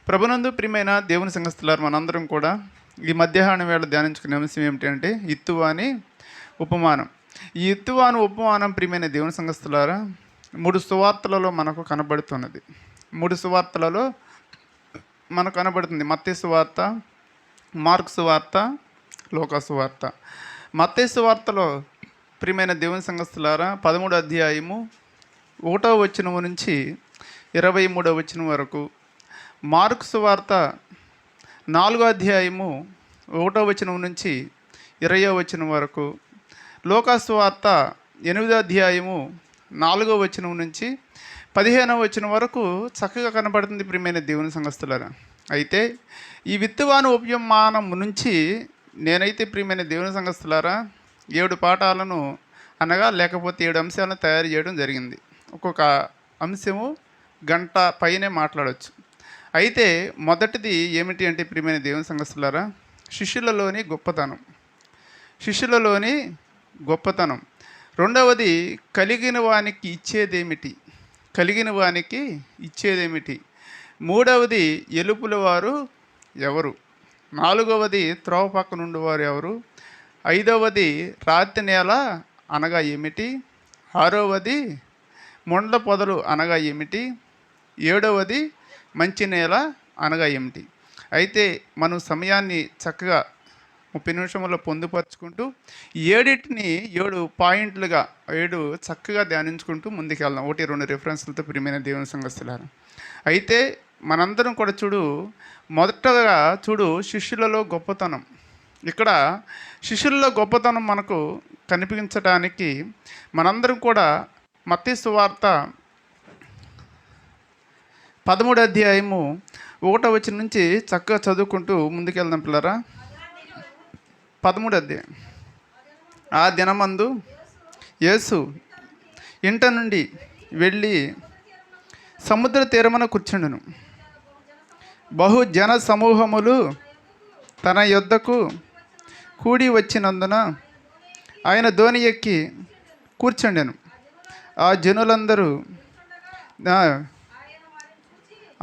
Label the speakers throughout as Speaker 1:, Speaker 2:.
Speaker 1: ప్రభునందు ప్రియమైన దేవుని సంఘస్థులారు మనందరం కూడా ఈ మధ్యాహ్నం వేళ ధ్యానించుకునే అంశం ఏమిటంటే ఇత్తువాని ఉపమానం. ఈ ఇత్తువాని ఉపమానం ప్రియమైన దేవుని సంఘస్థులారా 3 సువార్తలలో మనకు కనబడుతున్నది. 3 సువార్తలలో మనకు కనబడుతుంది. మత్తయి సువార్త, మార్కు సువార్త, లూకా సువార్త. మత్తయి సువార్తలో ప్రియమైన దేవుని సంఘస్థులారా 13వ అధ్యాయము 1వ వచనం నుంచి 23వ వచనం వరకు, మార్కు సువార్త 4వ అధ్యాయము 1వ వచనం నుంచి 20వ వచనం వరకు, లూకా సువార్త 8వ అధ్యాయము 4వ వచనం నుంచి 15వ వచనం వరకు చక్కగా కనబడుతుంది ప్రియమైన దేవుని సంఘస్థులారా. అయితే ఈ విత్తువాని ఉపమానం నుంచి నేనైతే ప్రియమైన దేవుని సంఘస్థులారా 7 పాఠాలను అనగా లేకపోతే 7 అంశాలను తయారు చేయడం జరిగింది. ఒక్కొక్క అంశము గంట పైనే మాట్లాడవచ్చు. అయితే మొదటిది ఏమిటి అంటే ప్రియమైన దేవుని సంఘస్థులారా, శిష్యులలోని గొప్పతనం. రెండవది కలిగిన వానికి ఇచ్చేదేమిటి. మూడవది ఎలుపుల వారు ఎవరు. నాలుగవది త్రోవ పక్కనుండి వారు ఎవరు. ఐదవది రాతి నేల అనగా ఏమిటి. ఆరవది మొండ్ల పొదలు అనగా ఏమిటి. ఏడవది మంచి నేల అనగా ఏమిటి. అయితే మనం సమయాన్ని చక్కగా 30 నిమిషంలో పొందుపరుచుకుంటూ 7 పాయింట్లుగా 7 చక్కగా ధ్యానించుకుంటూ ముందుకెళ్దాం. 1-2 రిఫరెన్స్లతో ప్రియమైన దేవుని సంఘస్థులారా. అయితే మనందరం కూడా మొదటగా శిష్యులలో గొప్పతనం. ఇక్కడ శిష్యులలో గొప్పతనం మనకు కనిపించడానికి మనందరం కూడా మత్తయి సువార్త 13వ అధ్యాయము 1వ వచనం నుంచి చక్కగా చదువుకుంటూ ముందుకెళ్దాం పిల్లరా. 13వ అధ్యాయం. ఆ దినమందు యేసు ఇంట నుండి వెళ్ళి సముద్ర తీరమున కూర్చుండును. బహు జన సమూహములు తన యొద్దకు కూడి వచ్చినందున ఆయన దోణి ఎక్కి కూర్చుండెను. ఆ జనులందరూ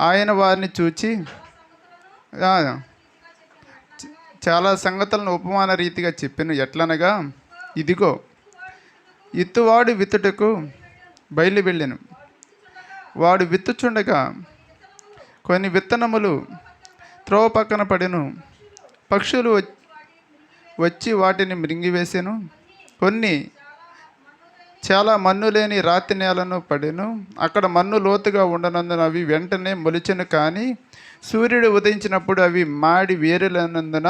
Speaker 1: ఆయన వారిని చూచి చాలా సంగతులను ఉపమాన రీతిగా చెప్పెను. ఎట్లనగా, ఇదిగో ఇత్తువాడు విత్తుటకు బయలు వెళ్ళెను. వాడు విత్తుచుండగా కొన్ని విత్తనములు త్రోవ పక్కన పడెను. పక్షులు వచ్చి వాటిని మృంగివేసెను. కొన్ని చాలా మన్ను లేని రాతి నేలను పడెను. అక్కడ మన్ను లోతుగా ఉండనందున అవి వెంటనే మొలిచెను. కానీ సూర్యుడు ఉదయించినప్పుడు అవి మాడి వేరులేనందున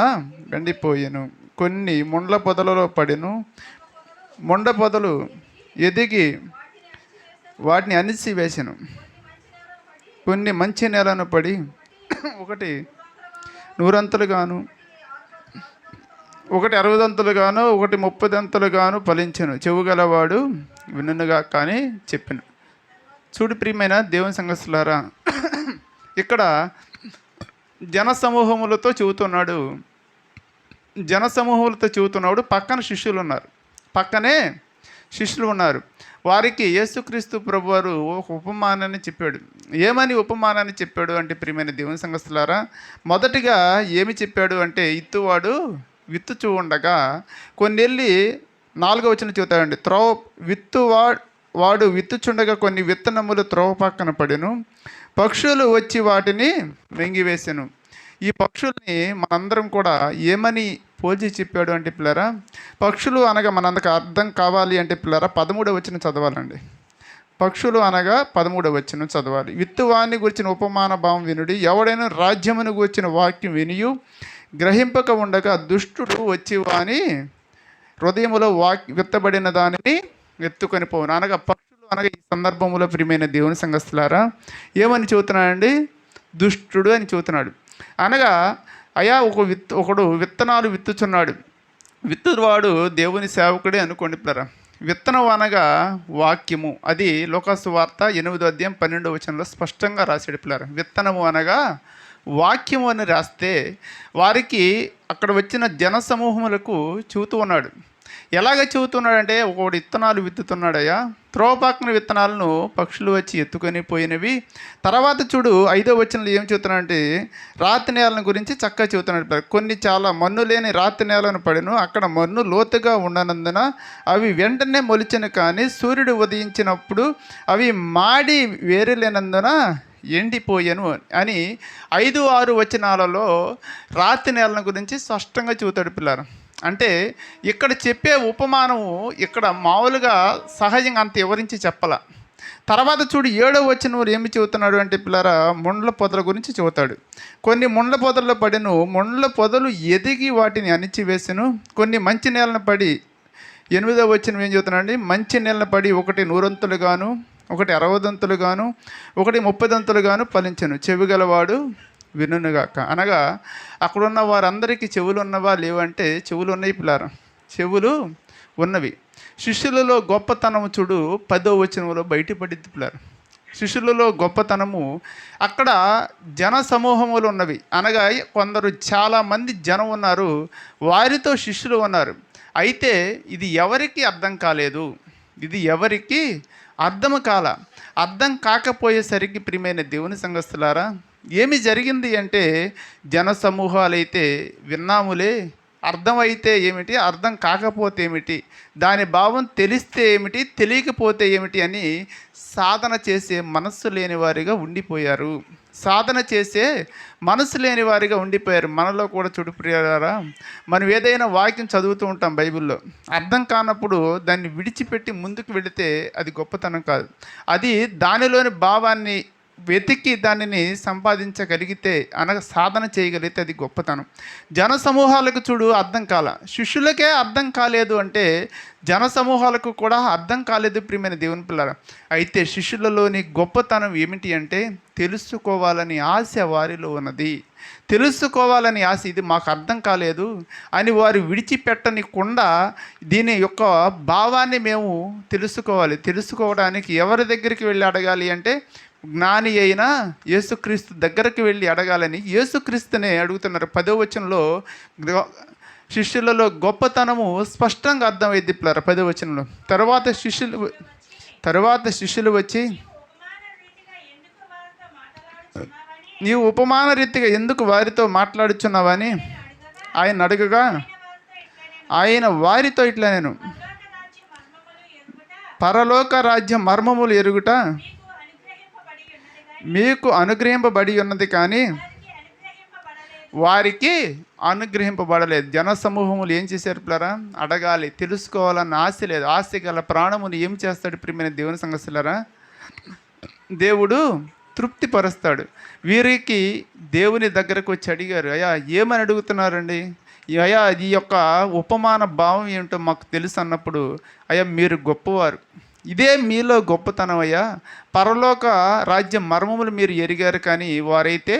Speaker 1: ఎండిపోయెను. కొన్ని ముండ్ల పొదలలో పడెను. ముండ పొదలు ఎదిగి వాటిని అణిసివేసెను. కొన్ని మంచి నేలను పడి ఒకటి 100 ఒకటి 60 ఒకటి 30 ఫలించెను. చెవుగలవాడు వినుగా కానీ చెప్పెను. ప్రియమైన దేవుని సంఘస్థులారా, ఇక్కడ జనసమూహములతో చెబుతున్నాడు. పక్కనే శిష్యులు ఉన్నారు. వారికి యేసుక్రీస్తు ప్రభువారు ఒక ఉపమానాన్ని చెప్పాడు. ఏమని ఉపమానాన్ని చెప్పాడు అంటే ప్రియమైన దేవుని సంఘస్థులారా, మొదటిగా ఏమి చెప్పాడు అంటే, ఇత్తువాడు విత్తుచూ ఉండగా కొన్నెళ్ళి 4వ వచనం చెబుతాడండి. వాడు విత్తుచుండగా కొన్ని విత్తనములు త్రోవ పక్కన పడెను. పక్షులు వచ్చి వాటిని మింగివేసెను. ఈ పక్షుల్ని మనందరం కూడా ఏమని పోల్చి చెప్పాడు అంటే పిల్లరా, పక్షులు అనగా మనందరికి అర్థం కావాలి అంటే పిల్లరా 13వ వచనం చదవాలండి. పక్షులు అనగా 13వ వచనం చదవాలి. విత్తువాన్ని గురించిన ఉపమాన భావం వినుడి. ఎవడైనా రాజ్యమును గురించిన వాక్యం వినియు గ్రహింపక ఉండగా దుష్టుడు వచ్చి వాని హృదయములో విత్తబడిన దానిని ఎత్తుకొని పోవును. అనగా పక్షులు అనగా ఈ సందర్భంలో ప్రియమైన దేవుని సంఘస్థులారా ఏమని చెబుతున్నాడండి? దుష్టుడు అని చెబుతున్నాడు. అనగా అయా ఒకడు విత్తనాలు విత్తుచున్నాడు. విత్తువాడు దేవుని సేవకుడే అనుకోండి పిల్లరా. విత్తనం అనగా వాక్యము. అది లూకా సువార్త 8వ అధ్యాయం 12వ వచనంలో స్పష్టంగా రాశాడు పిల్లరా. విత్తనము అనగా వాక్యము అని రాస్తే వారికి అక్కడ వచ్చిన జన సమూహములకు చెబుతూ ఉన్నాడు. ఎలాగ చెబుతున్నాడంటే, ఒకడు విత్తనాలు విత్తుతున్నాడయ్యా, త్రోవపక్కన విత్తనాలను పక్షులు వచ్చి ఎత్తుకొని పోయినవి. తర్వాత చూడు 5వ వచనంలో ఏం చెబుతున్నాడంటే, రాతి నేలను గురించి చక్కగా చెబుతున్నాడు. కొన్ని చాలా మన్ను లేని రాతి నేలను పడెను, అక్కడ మన్ను లోతుగా ఉండనందున అవి వెంటనే మొలిచెను, కానీ సూర్యుడు ఉదయించినప్పుడు అవి మాడి వేరులేనందున ఎండిపోయాను అని 5-6 వచనాలలో రాతి నేలను గురించి స్పష్టంగా చెబుతాడు పిల్లలు. అంటే ఇక్కడ చెప్పే ఉపమానము ఇక్కడ మామూలుగా సహజంగా అంత వివరించి చెప్పాల. తర్వాత చూడు 7వ వచనంలో ఏమి చెబుతున్నాడు అంటే పిల్లరా, ముండ్ల పొదల గురించి చెబుతాడు. కొన్ని ముండ్ల పొదల్లో పడిను, ముండ్ల పొదలు ఎదిగి వాటిని అణిచివేసెను. కొన్ని మంచి నేలను పడి, 8వ వచనం ఏం చెబుతున్నాడు, మంచి నేలను పడి ఒకటి 100 ఒకటి 60 ఒకటి 30 ఫలించెను. చెవిగలవాడు వినుగాక. అనగా అక్కడున్న వారందరికీ చెవులు ఉన్నవా లేవంటే చెవులు ఉన్నాయి పిల్లారా, చెవులు ఉన్నవి. శిష్యులలో గొప్పతనము చూడు 10వ వచనంలో బయటపడింది పిల్లారా. శిష్యులలో గొప్పతనము అక్కడ జన సమూహములు ఉన్నవి. అనగా కొందరు చాలామంది జనం ఉన్నారు, వారితో శిష్యులు ఉన్నారు. అయితే ఇది ఎవరికి అర్థం కాలేదు, ఇది ఎవరికి అర్థం అర్థం కాకపోయేసరికి ప్రియమైన దేవుని సంఘస్థులారా, ఏమి జరిగింది అంటే, జన సమూహాలైతే విన్నాములే, అర్థమైతే ఏమిటి, అర్థం కాకపోతే ఏమిటి, దాని భావం తెలిస్తే ఏమిటి, తెలియకపోతే ఏమిటి అని సాధన చేసే మనస్సు లేని వారిగా ఉండిపోయారు. సాధన చేసే మనసు లేని వారిగా ఉండిపోయారు. మనలో కూడా చూడు ప్రియులారా, మనం ఏదైనా వాక్యం చదువుతూ ఉంటాం బైబిల్లో, అర్థం కానప్పుడు దాన్ని విడిచిపెట్టి ముందుకు వెళితే అది గొప్పతనం కాదు. అది దానిలోని భావాన్ని వెతికి దానిని సంపాదించగలిగితే, అనగా సాధన చేయగలిగితే అది గొప్పతనం. జన సమూహాలకు చూడు అర్థం కాల, శిష్యులకే అర్థం కాలేదు అంటే జన సమూహాలకు కూడా అర్థం కాలేదు ప్రియమైన దేవుని పిల్లరా. అయితే శిష్యులలోని గొప్పతనం ఏమిటి అంటే, తెలుసుకోవాలని ఆశ వారిలో ఉన్నది. తెలుసుకోవాలని ఆశ, ఇది మాకు అర్థం కాలేదు అని వారు విడిచిపెట్టనికుండా దీని యొక్క భావాన్ని మేము తెలుసుకోవాలి. తెలుసుకోవడానికి ఎవరి దగ్గరికి వెళ్ళి అడగాలి అంటే, జ్ఞాని అయిన యేసుక్రీస్తు దగ్గరికి వెళ్ళి అడగాలని యేసుక్రీస్తునే అడుగుతున్నారు. 10వ వచనంలో శిష్యులలో గొప్పతనము స్పష్టంగా అర్థమైంది పిల్లరా. 10వ వచనంలో తర్వాత శిష్యులు వచ్చి, నీవు ఉపమాన రీతిగా ఎందుకు వారితో మాట్లాడుచున్నావని ఆయన అడగగా, ఆయన వారితో ఇట్లా, నేను పరలోక రాజ్య మర్మములు ఎరుగుట మీకు అనుగ్రహింపబడి ఉన్నది, కానీ వారికి అనుగ్రహింపబడలేదు. జన సమూహములు ఏం చేశారు పిల్లరా, అడగాలి, తెలుసుకోవాలన్న ఆశ లేదు. ఆశ గల ప్రాణమును ఏం చేస్తాడు ప్రియమైన దేవుని సంగతులారా, దేవుడు తృప్తిపరుస్తాడు. వీరికి దేవుని దగ్గరకు వచ్చి అడిగారు, అయ్యా ఏమని అడుగుతున్నారండి, అయ్యా ఈ యొక్క ఉపమాన భావం ఏమిటో మాకు తెలుసు అన్నప్పుడు, అయ్యా మీరు గొప్పవారు, ఇదే మీలో గొప్పతనం అయ్యా, పరలోక రాజ్య మర్మములు మీరు ఎరిగారు, కానీ వారైతే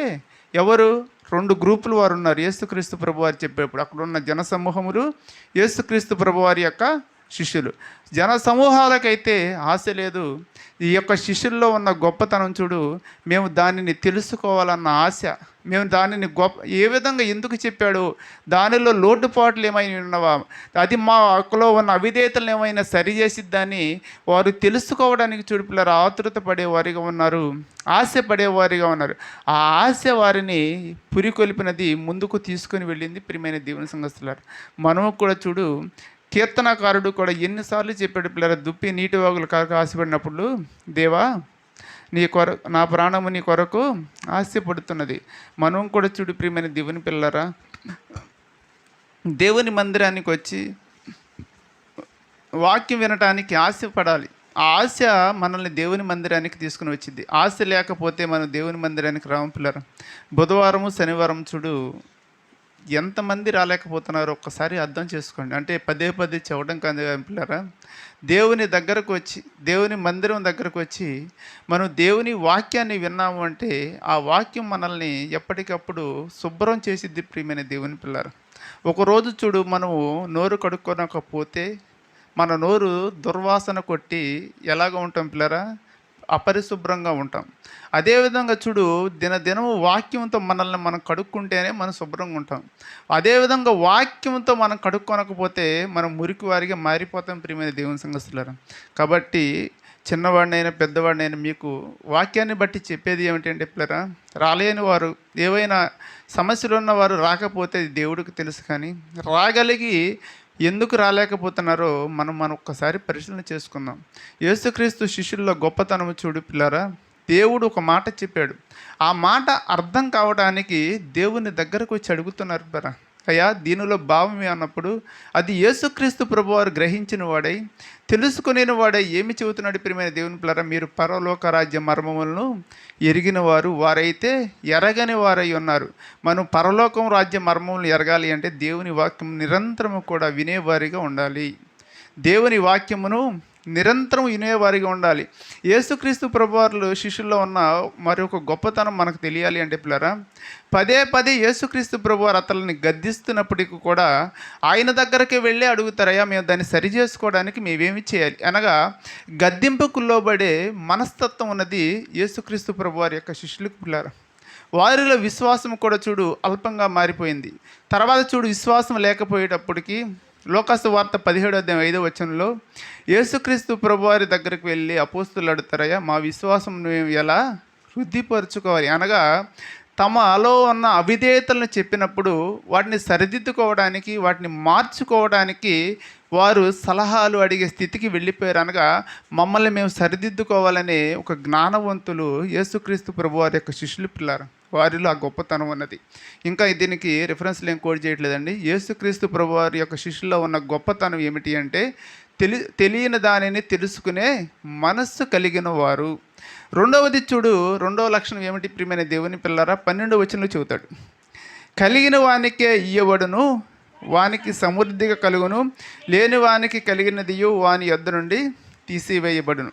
Speaker 1: ఎవరు, 2 గ్రూపులు వారు ఉన్నారు. యేసుక్రీస్తు ప్రభువారు చెప్పేప్పుడు అక్కడ ఉన్న జన సమూహములు, యేసుక్రీస్తు ప్రభువారి యొక్క శిష్యులు. జన సమూహాలకైతే ఆశ లేదు. ఈ యొక్క శిష్యుల్లో ఉన్న గొప్పతనం చూడు, మేము దానిని తెలుసుకోవాలన్న ఆశ, మేము దానిని ఏ విధంగా ఎందుకు చెప్పాడు, దానిలో లోటుపాట్లు ఏమైనా ఉన్నవా, అది మాలో ఉన్న అవిధేయతలు ఏమైనా సరిచేసిద్దని వారు తెలుసుకోవడానికి చూడు పిల్లలు ఆతృత పడేవారిగా ఉన్నారు, ఆశ పడేవారిగా ఉన్నారు. ఆ ఆశ వారిని పురికొల్పినది, ముందుకు తీసుకొని వెళ్ళింది ప్రియమైన దేవుని సంఘస్థులారు. మనము కూడా చూడు, కీర్తనకారుడు కూడా ఎన్నిసార్లు చెప్పాడు పిల్లల, దుప్పి నీటి వాగులు కాక ఆశపడినప్పుడు, దేవా నా ప్రాణము నీ కొరకు ఆశపడుతున్నది. మనం కూడా చూడు ప్రియమైన దేవుని పిల్లరా, దేవుని మందిరానికి వచ్చి వాక్యం వినటానికి ఆశపడాలి. ఆ ఆశ మనల్ని దేవుని మందిరానికి తీసుకుని వచ్చింది. ఆశ లేకపోతే మనం దేవుని మందిరానికి రాము పిల్లరా. బుధవారము శనివారం చూడు ఎంతమంది రాలేకపోతున్నారో ఒక్కసారి అర్థం చేసుకోండి. అంటే పదే చెప్పడం కాదు పిల్లరా, దేవుని దగ్గరకు వచ్చి, దేవుని మందిరం దగ్గరకు వచ్చి మనం దేవుని వాక్యాన్ని విన్నాము అంటే ఆ వాక్యం మనల్ని ఎప్పటికప్పుడు శుభ్రం చేసిద్ది ప్రియమైన దేవుని పిల్లరా. ఒకరోజు చూడు, మనము నోరు కడుక్కోనకపోతే మన నోరు దుర్వాసన కొట్టి ఎలాగ ఉంటాం పిల్లరా, అపరిశుభ్రంగా ఉంటాం. అదేవిధంగా చూడు, దినదినము వాక్యంతో మనల్ని మనం కడుక్కుంటేనే మనం శుభ్రంగా ఉంటాం. అదేవిధంగా వాక్యంతో మనం కడుక్కొనకపోతే మనం మురికి వారిగా మారిపోతాం ప్రియమైన దేవుని సంగతులారా. కాబట్టి చిన్నవాడినైనా పెద్దవాడినైనా మీకు వాక్యాన్ని బట్టి చెప్పేది ఏమిటంటే పిల్లరా, రాలేని వారు, ఏవైనా సమస్యలు ఉన్నవారు రాకపోతే దేవుడికి తెలుసు. కానీ రాగలిగి ఎందుకు రాలేకపోతున్నారో మనం ఒక్కసారి పరిశీలన చేసుకుందాం. యేసుక్రీస్తు శిష్యుల్లో గొప్పతనం చూడు పిల్లరా. దేవుడు ఒక మాట చెప్పాడు, ఆ మాట అర్థం కావడానికి దేవుని దగ్గరకు వచ్చి అడుగుతున్నారు పిల్లరా. అయ్యా దీనిలో భావమే అన్నప్పుడు అది యేసుక్రీస్తు ప్రభువారు గ్రహించిన వాడై, తెలుసుకునే వాడై ఏమి చెబుతున్నాడు ప్రియమైన దేవుని పిల్లరా, మీరు పరలోక రాజ్య మర్మములను ఎరిగిన వారైతే ఎరగని వారై ఉన్నారు. మనం పరలోకం రాజ్య మర్మములను ఎరగాలి అంటే దేవుని వాక్యం నిరంతరము కూడా వినేవారిగా ఉండాలి. దేవుని వాక్యమును నిరంతరం వినేవారిగా ఉండాలి. యేసుక్రీస్తు ప్రభువారు శిష్యుల్లో ఉన్న మరొక గొప్పతనం మనకు తెలియాలి అంటే పిల్లరా, పదే పదే యేసుక్రీస్తు ప్రభువారు అతన్ని గద్దిస్తున్నప్పటికీ కూడా ఆయన దగ్గరికి వెళ్ళి అడుగుతారయ్యా మేము దాన్ని సరి చేసుకోవడానికి మేమేమి చేయాలి అనగా, గద్దింపుకు లోబడే మనస్తత్వం ఉన్నది యేసుక్రీస్తు ప్రభువారి యొక్క శిష్యులకు పిల్లరా. వారిలో విశ్వాసం కూడా చూడు అల్పంగా మారిపోయింది. తర్వాత చూడు విశ్వాసం లేకపోయేటప్పటికీ లోకాసు వార్త 17:5 యేసుక్రీస్తు ప్రభువారి దగ్గరికి వెళ్ళి అపోస్తులు అడుగుతారయ్యా మా విశ్వాసం మేము ఎలా వృద్ధిపరుచుకోవాలి అనగా, తమలో ఉన్న అవిధేయతలను చెప్పినప్పుడు వాటిని సరిదిద్దుకోవడానికి, వాటిని మార్చుకోవడానికి వారు సలహాలు అడిగే స్థితికి వెళ్ళిపోయారు. అనగా మమ్మల్ని మేము సరిదిద్దుకోవాలనే ఒక జ్ఞానవంతులు యేసుక్రీస్తు ప్రభువారి యొక్క శిష్యులు పిల్లారు. వారిలో ఆ గొప్పతనం ఉన్నది. ఇంకా దీనికి రిఫరెన్స్లు ఏం కోడ్ చేయట్లేదండి. యేసుక్రీస్తు ప్రభువారి యొక్క శిష్యుల్లో ఉన్న గొప్పతనం ఏమిటి అంటే, తెలియని దానిని తెలుసుకునే మనస్సు కలిగిన వారు. రెండవది చూడు, రెండవ లక్షణం ఏమిటి ప్రియమైన దేవుని పిల్లరా, 12వ వచనంలో చెబుతాడు, కలిగిన వానికే ఇయ్యబడును, వానికి సమృద్ధిగా కలుగును, లేని వానికి కలిగినదియు వాని యొద్ద నుండి తీసివేయబడును.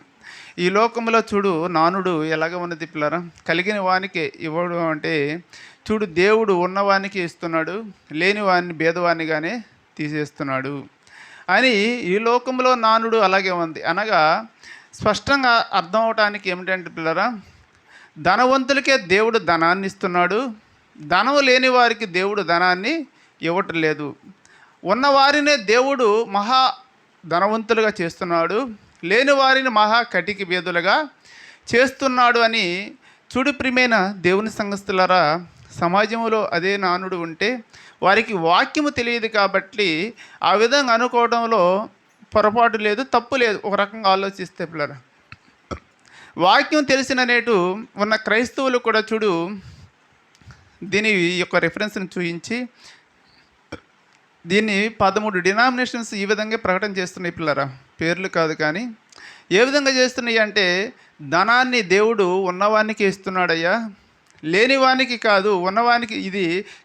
Speaker 1: ఈ లోకంలో చూడు నానుడు ఎలాగ ఉన్నది పిల్లరా, కలిగిన వానికే ఇవ్వడం అంటే చూడు దేవుడు ఉన్నవానికి ఇస్తున్నాడు, లేని వాడిని భేదవానిగానే తీసేస్తున్నాడు అని ఈ లోకంలో నానుడు అలాగే ఉంది. అనగా స్పష్టంగా అర్థం అవటానికి ఏమిటంటే పిల్లరా, ధనవంతులకే దేవుడు ధనాన్ని ఇస్తున్నాడు, ధనం లేని వారికి దేవుడు ధనాన్ని ఇవ్వటం లేదు. ఉన్నవారినే దేవుడు మహా ధనవంతులుగా చేస్తున్నాడు, లేని వారిని మహా కటికి భేదులుగా చేస్తున్నాడు అని చూడు ప్రియమైన దేవుని సంగతులారా. సమాజంలో అదే నానుడు ఉంటే వారికి వాక్యము తెలియదు కాబట్టి ఆ విధంగా అనుకోవడంలో పొరపాటు లేదు, తప్పు లేదు. ఒక రకంగా ఆలోచిస్తే పిల్లరా, వాక్యం తెలిసిన నేటు ఉన్న క్రైస్తవులు కూడా చూడు దీని యొక్క రెఫరెన్స్ని చూపించి దీన్ని 13 డినామినేషన్స్ ఈ విధంగా ప్రకటన చేస్తున్నాయి పిల్లరా. పేర్లు కాదు కానీ ఏ విధంగా చేస్తున్నాయి అంటే, ధనాన్ని దేవుడు ఉన్నవానికి ఇస్తున్నాడయ్యా, లేని వానికి కాదు, ఉన్నవానికి, ఇది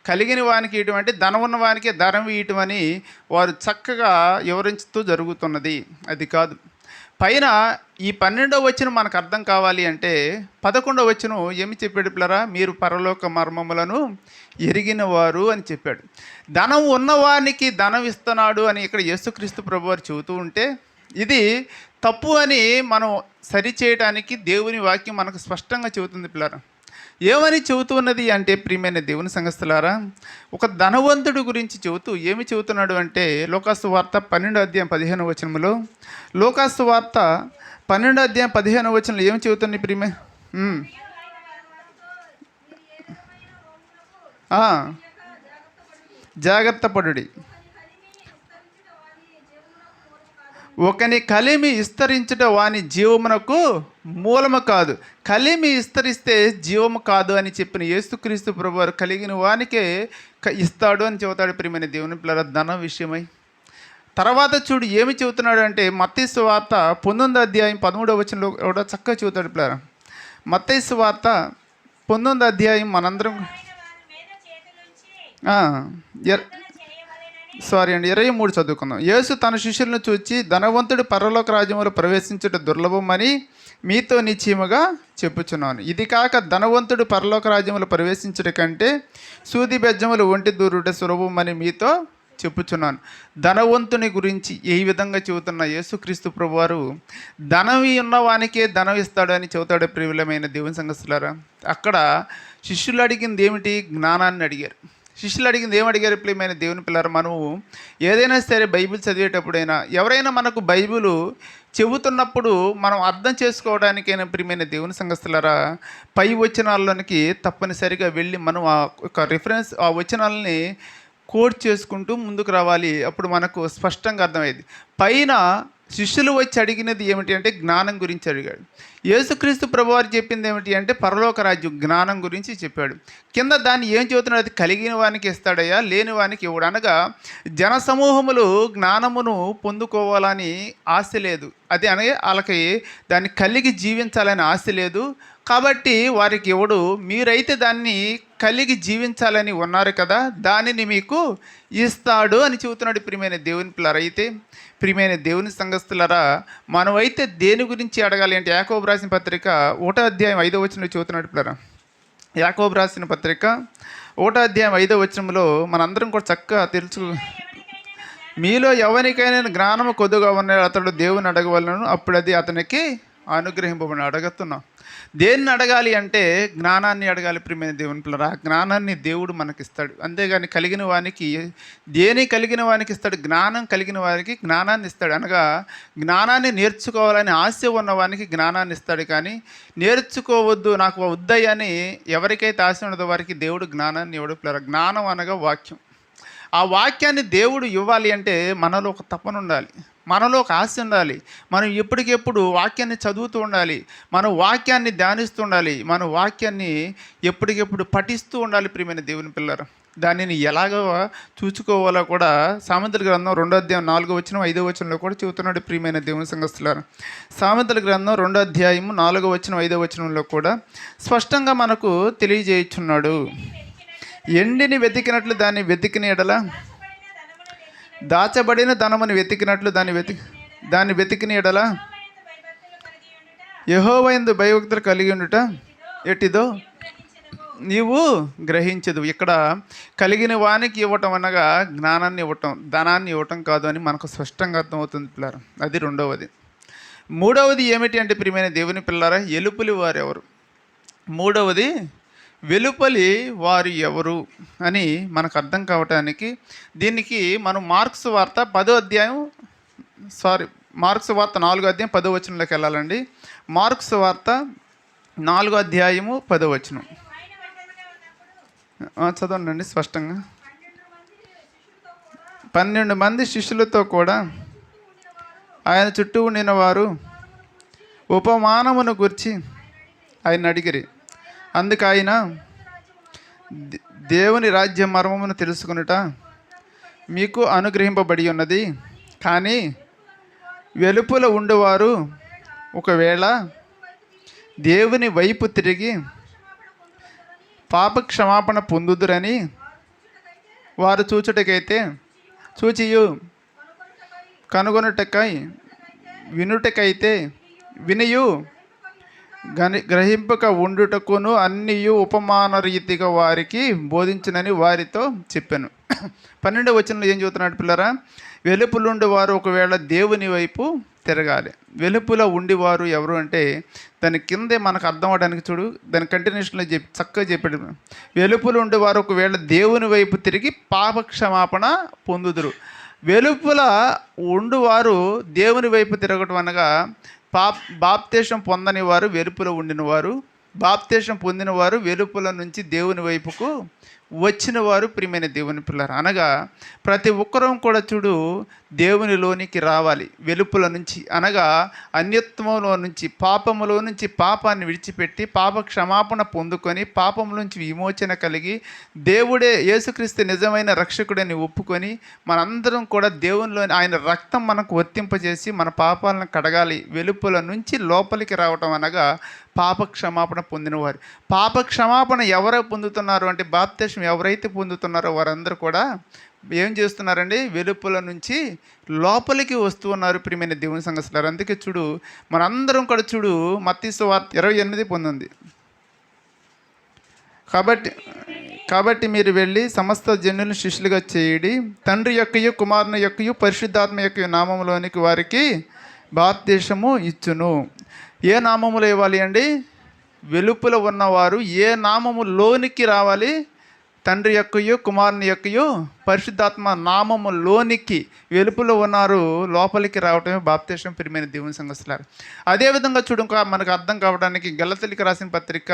Speaker 1: కలిగిన వానికి ఇవ్వటం అంటే ధనం ఉన్నవానికే ధనం ఇవ్వటం అని వారు చక్కగా వివరించుతూ జరుగుతున్నది. అది కాదు. పైన ఈ 12వ వచనం మనకు అర్థం కావాలి అంటే 11వ వచనం ఏమి చెప్పాడు పిల్లరా, మీరు పరలోక మర్మములను ఎరిగిన వారు అని చెప్పాడు. ధనం ఉన్నవానికి ధనం ఇస్తున్నాడు అని ఇక్కడ యేసుక్రీస్తు ప్రభువారు చెబుతూ ఉంటే ఇది తప్పు అని మనం సరిచేయడానికి దేవుని వాక్యం మనకు స్పష్టంగా చెబుతుంది పిల్లరా. ఏమని చెబుతున్నది అంటే ప్రియమైన దేవుని సంగతులారా, ఒక ధనవంతుడి గురించి చెబుతూ ఏమి చెబుతున్నాడు అంటే, లోకాసు వార్త 12:15 లోకాసు వార్త 12:15 ఏమి చెబుతుంది ప్రియమే, జాగ్రత్త పడుడి, ఒకని కలిమి విస్తరించుట వాని జీవమునకు మూలము కాదు. కలిమి విస్తరిస్తే జీవము కాదు అని చెప్పిన యేసుక్రీస్తు ప్రభువారు కలిగిన వానికే ఇస్తాడు అని చెబుతాడు ప్రియమైన దేవుని పిల్లల ధనం విషయమై. తర్వాత చూడు ఏమి చెబుతున్నాడు అంటే, మత్తయి సువార్త 19:13 కూడా చక్కగా చెబుతాడు పిల్లల. మత్తయి సువార్త 19 మనందరం 23 చదువుకుందాం. యేసు తన శిష్యులను చూచి, ధనవంతుడు పరలోక రాజ్యములో ప్రవేశించుట దుర్లభమని మీతో నిశ్చయముగా చెప్పుచున్నాను. ఇది కాక ధనవంతుడు పరలోక రాజ్యములో ప్రవేశించుట కంటే సూది బెజ్జములు ఒంటి దూరుట సులభమని మీతో చెప్పుచున్నాను. ధనవంతుని గురించి ఈ విధంగా చెబుతున్న యేసుక్రీస్తు ప్రభువారు ధనవి ఉన్నవానికే ధనం ఇస్తాడు అని చెబుతాడు. ప్రియమైన దేవుని సంగతులారా, అక్కడ శిష్యులు అడిగింది ఏమిటి? జ్ఞానాన్ని అడిగారు. శిష్యులు అడిగింది ఏమడిగారు? ప్రియమైన దేవుని పిల్లలు, మనము ఏదైనా సరే బైబిల్ చదివేటప్పుడైనా ఎవరైనా మనకు బైబిల్ చెబుతున్నప్పుడు మనం అర్థం చేసుకోవడానికైనా ప్రియమైన దేవుని సంగతులారా పై వచనాల్లోనికి తప్పనిసరిగా వెళ్ళి మనం ఆ ఒక రిఫరెన్స్ ఆ వచనాలని కోడ్ చేసుకుంటూ ముందుకు రావాలి. అప్పుడు మనకు స్పష్టంగా అర్థమయ్యేది. పైన శిష్యులు వచ్చి అడిగినది ఏమిటి అంటే జ్ఞానం గురించి అడిగాడు. యేసుక్రీస్తు ప్రభువారు చెప్పింది ఏమిటి అంటే పరలోక రాజ్యం జ్ఞానం గురించి చెప్పాడు. కింద దాన్ని ఏం చెబుతున్నాడు? అది కలిగిన వానికి ఇస్తాడయ్యా, లేని వానికి ఇవ్వడు. అనగా జనసమూహములు జ్ఞానమును పొందుకోవాలని ఆశ లేదు, అది అనగా వాళ్ళకి దాన్ని కలిగి జీవించాలని ఆశ లేదు, కాబట్టి వారికి ఇవ్వడు. మీరైతే దాన్ని కలిగి జీవించాలని ఉన్నారు కదా, దానిని మీకు ఇస్తాడు అని చెబుతున్నాడు. ప్రియమైన దేవుని పిల్లరా, అయితే ప్రియమైన దేవుని సంఘస్థులరా, మనమైతే దేని గురించి అడగాలి అంటే యాకోబు రాసిన పత్రిక 1వ అధ్యాయం 5వ వచనంలో చెబుతున్నాడు. పిల్లరా, యాకోబు రాసిన పత్రిక 1వ అధ్యాయం 5వ వచనంలో మనందరం కూడా చక్కగా తెలుసు. మీలో ఎవరికైనా జ్ఞానము కొద్దుగా ఉన్నాడు, అతడు దేవుని అడగవలను, అప్పుడు అది అతనికి అనుగ్రహింపబడి. అడుగుతున్నాం దేన్ని అడగాలి అంటే జ్ఞానాన్ని అడగాలి. ప్రియమైన దేవుని పిల్లరా, ఆ జ్ఞానాన్ని దేవుడు మనకిస్తాడు. అంతేగాని కలిగిన వానికి దేని కలిగిన వానికి ఇస్తాడు? జ్ఞానం కలిగిన వారికి జ్ఞానాన్ని ఇస్తాడు. అనగా జ్ఞానాన్ని నేర్చుకోవాలని ఆశ ఉన్నవానికి జ్ఞానాన్ని ఇస్తాడు. కానీ నేర్చుకోవద్దు, నాకు వద్దయ్యని ఎవరికైతే ఆశ ఉన్నదో వారికి దేవుడు జ్ఞానాన్ని ఇవ్వడు. పిల్లరా, జ్ఞానం అనగా వాక్యం. ఆ వాక్యాన్ని దేవుడు ఇవ్వాలి అంటే మనలో ఒక తపన ఉండాలి, మనలో ఒక ఆశ ఉండాలి. మనం ఎప్పటికెప్పుడు వాక్యాన్ని చదువుతూ ఉండాలి, మన వాక్యాన్ని ధ్యానిస్తూ ఉండాలి, మన వాక్యాన్ని ఎప్పటికెప్పుడు పఠిస్తూ ఉండాలి. ప్రియమైన దేవుని పిల్లలు, దానిని ఎలాగో చూసుకోవాలో కూడా సామెతల గ్రంథం 2వ అధ్యాయం 4వ వచనం 5వ వచనంలో కూడా చెబుతున్నాడు. ప్రియమైన దేవుని సంఘస్థులారా, సామెతల గ్రంథం 2వ అధ్యాయం 4వ వచనం 5వ వచనంలో కూడా స్పష్టంగా మనకు తెలియజేయుచున్నాడు. ఎండిని వెతికినట్లు దాన్ని వెతికిన ఎడల, దాచబడిన ధనముని వెతికినట్లు దాన్ని వెతికిన ఎడల యెహోవా యందు భయభక్తులు కలిగి ఉండుట ఎట్టిదో నీవు గ్రహించదు. ఇక్కడ కలిగిన వానికి ఇవ్వటం అనగా జ్ఞానాన్ని ఇవ్వటం, ధనాన్ని ఇవ్వటం కాదు అని మనకు స్పష్టంగా అర్థమవుతుంది పిల్లరా. అది రెండవది. మూడవది ఏమిటి అంటే ప్రియమైన దేవుని పిల్లరా, ఎలుపులి వారు ఎవరు? మూడవది వెలుపలి వారు ఎవరు అని మనకు అర్థం కావటానికి దీనికి మనం మార్క్స్ వార్త 4వ అధ్యాయం 4వ వచనంలోకి వెళ్ళాలండి. మార్క్స్ వార్త 4వ అధ్యాయము 10వ వచనం చదవండి స్పష్టంగా. 12 మంది శిష్యులతో కూడా ఆయన చుట్టూ ఉండిన వారు ఉపమానమును గురించి ఆయన అడిగిరి. అందుకు ఆయన, దేవుని రాజ్య మర్మమును తెలుసుకొనుట మీకు అనుగ్రహింపబడి ఉన్నది, కానీ వెలుపల ఉండేవారు ఒకవేళ దేవుని వైపు తిరిగి పాప క్షమాపణ పొందుదురని వారు చూచుటకైతే చూచియు, కనుగొనుటకై వినుటకైతే వినియు, గ్రహింపక ఉండుటకును అన్నియు ఉపమాన రీతిగా వారికి బోధించునని వారితో చెప్పాను. 12వ వచనంలో ఏం చెబుతున్నాడు పిల్లరా? వెలుపులుండి వారు ఒకవేళ దేవుని వైపు తిరగాలి. వెలుపులో ఉండివారు ఎవరు అంటే దాని కిందే మనకు అర్థం అవడానికి చూడు, దాని కంటిన్యూషన్లో చక్కగా చెప్పాడు. వెలుపులు ఉండేవారు ఒకవేళ దేవుని వైపు తిరిగి పాప క్షమాపణ పొందుదురు. వెలుపుల ఉండువారు దేవుని వైపు తిరగటం అనగా బాప్తీసం పొందని వారు వెలుపులో ఉండినవారు, బాప్తీసం పొందినవారు వెలుపుల నుంచి దేవుని వైపుకు వచ్చిన వారు. ప్రియమైన దేవుని పిల్లలు, అనగా ప్రతి ఒక్కరూ కూడా చూడు దేవునిలోనికి రావాలి వెలుపుల నుంచి. అనగా అన్యత్వంలో నుంచి, పాపములో నుంచి పాపాన్ని విడిచిపెట్టి పాప క్షమాపణ పొందుకొని పాపం నుంచి విమోచన కలిగి దేవుడే యేసుక్రీస్తు నిజమైన రక్షకుడని ఒప్పుకొని మనందరం కూడా దేవునిలోని ఆయన రక్తం మనకు వర్తింపజేసి మన పాపాలను కడగాలి. వెలుపుల నుంచి లోపలికి రావటం అనగా పాప క్షమాపణ పొందినవారు. పాప క్షమాపణ ఎవరు పొందుతున్నారు అంటే బాప్తిస్మం ఎవరైతే పొందుతున్నారో వారందరూ కూడా ఏం చేస్తున్నారండి? వెలుపుల నుంచి లోపలికి వస్తూ ఉన్నారు. ప్రియమైన దేవుని సంఘస్థులారు, అందుకే చూడు మనందరం కూడా చూడు మత్తయి సువార్త 28 పొందింది. కాబట్టి కాబట్టి మీరు వెళ్ళి సమస్త జనులను శిష్యులుగా చేయడి, తండ్రి యొక్కయు కుమారుని యొక్కయు పరిశుద్ధాత్మ యొక్క నామములోనికి వారికి బాప్తిసము ఇచ్చును. ఏ నామములో ఇవ్వాలి అండి? వెలుపల ఉన్నవారు ఏ నామములోనికి రావాలి? తండ్రి యొక్కయు కుమారుని యొక్కయు పరిశుద్ధాత్మ నామములోనికి. వెలుపల ఉన్నారు, లోపలికి రావటమే బాప్తిసం ప్రియమైన దేవుని సంఘస్థులారు. అదేవిధంగా చూడండి, మనకు అర్థం కావడానికి గలతీయులకు రాసిన పత్రిక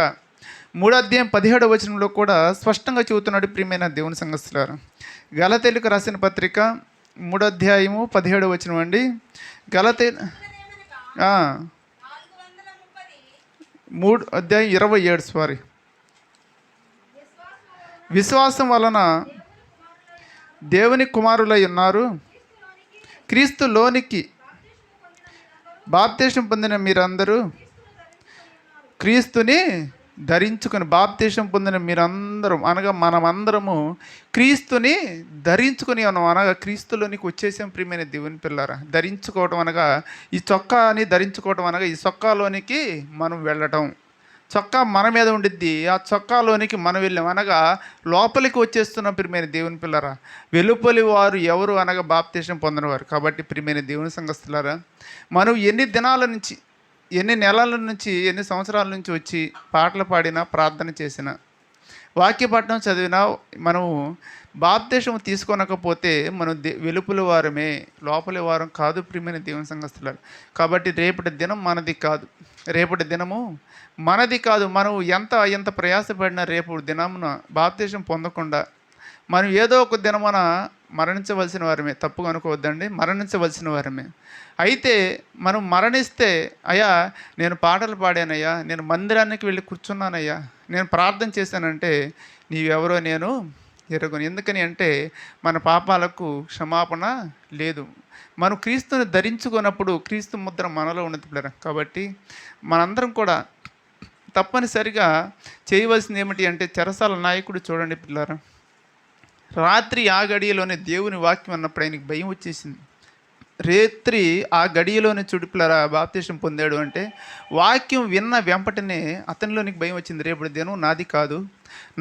Speaker 1: 3:17 కూడా స్పష్టంగా చెబుతున్నాడు ప్రియమైన దేవుని సంఘస్థులారు. గలతీయులకు రాసిన పత్రిక 3:17 అండి. గలతీ 3:27 సారీ. విశ్వాసం వలన దేవుని కుమారులై ఉన్నారు, క్రీస్తులోనికి బాప్తిసం పొందిన మీరందరూ క్రీస్తుని ధరించుకొని. బాప్తిసం పొందిన మీరందరం అనగా మనమందరము క్రీస్తుని ధరించుకొని ఉన్నాం. అనగా క్రీస్తులోనికి వచ్చేసాం ప్రియమైన దేవుని పిల్లరా. ధరించుకోవటం అనగా ఈ చొక్కాని ధరించుకోవటం అనగా ఈ చొక్కాలోనికి మనం వెళ్ళటం. చొక్కా మన మీద ఉండిద్ది, ఆ చొక్కాలోనికి మనం వెళ్ళాం అనగా లోపలికి వచ్చేస్తున్నాం ప్రియమైన దేవుని పిల్లరా. వెలుపలి వారు ఎవరు అనగా బాప్తిసం పొందినవారు. కాబట్టి ప్రియమైన దేవుని సంఘస్థులారా, మనం ఎన్ని దినాల నుంచి, ఎన్ని నెలల నుంచి, ఎన్ని సంవత్సరాల నుంచి వచ్చి పాటలు పాడినా, ప్రార్థన చేసినా, వాక్యపట్నం చదివినా, మనము బాప్తిసం తీసుకోనకపోతే మనం వెలుపల వారమే, లోపలి వారం కాదు ప్రియమైన దేవుని సంఘస్థులారు. కాబట్టి రేపటి దినం మనది కాదు, రేపటి దినము మనది కాదు. మనం ఎంత ప్రయాసపడినా రేపు దినమున బాప్తిసం పొందకుండా మనం ఏదో ఒక దినమున మరణించవలసిన వారమే. తప్పుగా అనుకోవద్దండి, మరణించవలసిన వారమే. అయితే మనం మరణిస్తే, అయ్యా నేను పాటలు పాడానయ్యా, నేను మందిరానికి వెళ్ళి కూర్చున్నానయ్యా, నేను ప్రార్థన చేశానంటే నీవెవరో నేను ఎరగను. ఎందుకని అంటే మన పాపాలకు క్షమాపణ లేదు. మనం క్రీస్తుని ధరించుకున్నప్పుడు క్రీస్తు ముద్ర మనలో ఉన్నది పిల్లరా. కాబట్టి మనందరం కూడా తప్పనిసరిగా చేయవలసింది ఏమిటి అంటే, చెరసాల నాయకుడు చూడండి పిల్లరా, రాత్రి ఆ గడియలోనే దేవుని వాక్యం అన్నప్పుడు ఆయనకి భయం వచ్చేసింది. రాత్రి ఆ గడియలోనే చుడిపిల్లరా బాప్తిసం పొందాడు అంటే వాక్యం విన్న వెంపటనే అతనిలోనికి భయం వచ్చింది. రేపటి దినం నాది కాదు,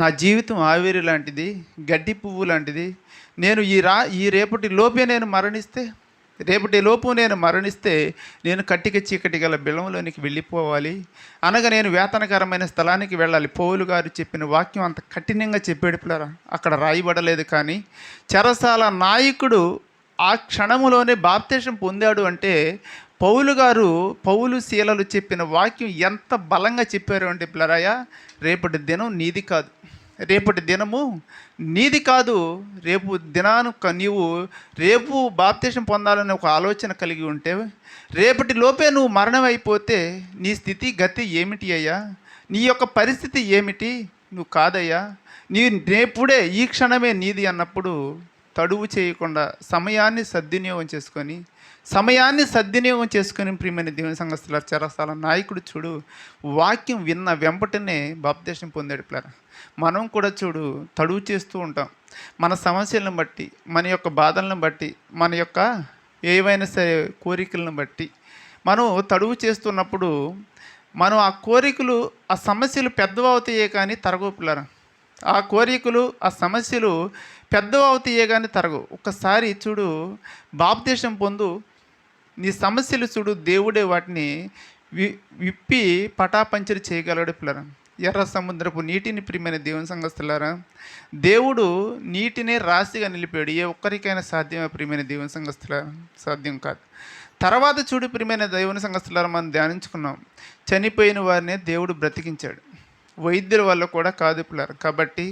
Speaker 1: నా జీవితం ఆవిరి లాంటిది, గడ్డి పువ్వు లాంటిది. నేను ఈ రేపటి లోపే నేను మరణిస్తే, నేను కట్టిక చీకటి గల బిలంలోనికి వెళ్ళిపోవాలి అనగా నేను వేతనకరమైన స్థలానికి వెళ్ళాలి. పౌలు గారు చెప్పిన వాక్యం అంత కఠినంగా చెప్పాడు పిల్లరా. అక్కడ రాయబడలేదు, కానీ చెరసాల నాయకుడు ఆ క్షణములోనే బాప్తిసం పొందాడు అంటే పౌలు శీలలు చెప్పిన వాక్యం ఎంత బలంగా చెప్పారు అంటే పిల్లరాయ, రేపటి దినం నీది కాదు, రేపటి దినము నీది కాదు. రేపు దినాను నీవు రేపు బాప్తిసం పొందాలని ఒక ఆలోచన కలిగి ఉంటే, రేపటి లోపే నువ్వు మరణం అయిపోతే నీ స్థితి గతి ఏమిటి అయ్యా? నీ యొక్క పరిస్థితి ఏమిటి? నువ్వు కాదయ్యా, నీ రేపుడే ఈ క్షణమే నీది అన్నప్పుడు తడువు చేయకుండా సమయాన్ని సద్వినియోగం చేసుకొని ప్రియమైన దేవుని సంఘస్థులారు, చెరసాల నాయకుడు చూడు వాక్యం విన్న వెంపటనే బాప్తిసం పొందాడు పిల్లరా. మనం కూడా చూడు తడువు చేస్తూ ఉంటాం. మన సమస్యలను బట్టి, మన యొక్క బాధలను బట్టి, మన యొక్క ఏవైనా సరే కోరికలను బట్టి మనం తడువు చేస్తున్నప్పుడు మనం ఆ కోరికలు, ఆ సమస్యలు పెద్దవవుతాయే కానీ తరగవు పిల్లరా. ఆ కోరికలు, ఆ సమస్యలు పెద్దవవుతాయే కానీ తరగవు. ఒక్కసారి చూడు బాప్తిసం పొందు, నీ సమస్యలు చూడు దేవుడే వాటిని విప్పి పటాపంచరి చేయగలడు పిల్లరా. ఎర్ర సముద్రపు నీటిని ప్రియమైన దేవుని సంఘస్థులారా, దేవుడు నీటినే రాశిగా నిలిపాడు. ఏ ఒక్కరికైనా సాధ్యమే ప్రియమైన దేవుని సంఘస్థులారా? సాధ్యం కాదు. తర్వాత చూడు ప్రియమైన దేవుని సంఘస్థులారా, మనం ధ్యానించుకున్నాం, చనిపోయిన వారిని దేవుడు బ్రతికించాడు, వైద్యుల వల్ల కూడా కాదు పిల్లరా. కాబట్టి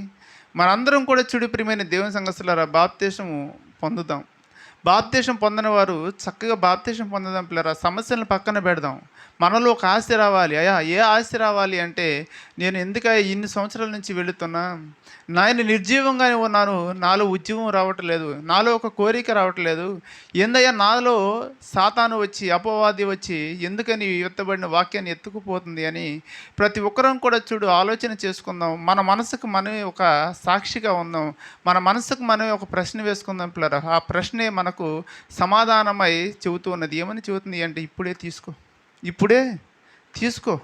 Speaker 1: మనందరం కూడా చూడు ప్రియమైన దేవుని సంఘస్థులారా, బాప్తిసము పొందుదాం. బాప్తిసం పొందని వారు చక్కగా బాప్తిసం పొందుదాం పిల్లరా. సమస్యలను పక్కన పెడదాం. మనలో ఒక ఆశ రావాలి. అయ్యా ఏ ఆశ రావాలి అంటే, నేను ఎందుకయ్యా ఇన్ని సంవత్సరాల నుంచి వెళుతున్నా, నేను నిర్జీవంగానే ఉన్నాను, నాలో ఉద్యమం రావట్లేదు, నాలో ఒక కోరిక రావట్లేదు, ఏందయ్యా నాలో సాతాను వచ్చి, అపవాది వచ్చి ఎందుకని ఎత్తబడిన వాక్యాన్ని ఎత్తుకుపోతుంది అని ప్రతి ఒక్కరం కూడా చూడు ఆలోచన చేసుకుందాం. మన మనసుకు మనమే ఒక సాక్షిగా ఉందాం. మన మనసుకు మనమే ఒక ప్రశ్న వేసుకుందాం పిల్లరా. ఆ ప్రశ్నే మనకు సమాధానమై చెబుతూ ఉన్నది. ఏమని చెబుతుంది అంటే, ఇప్పుడే తీసుకో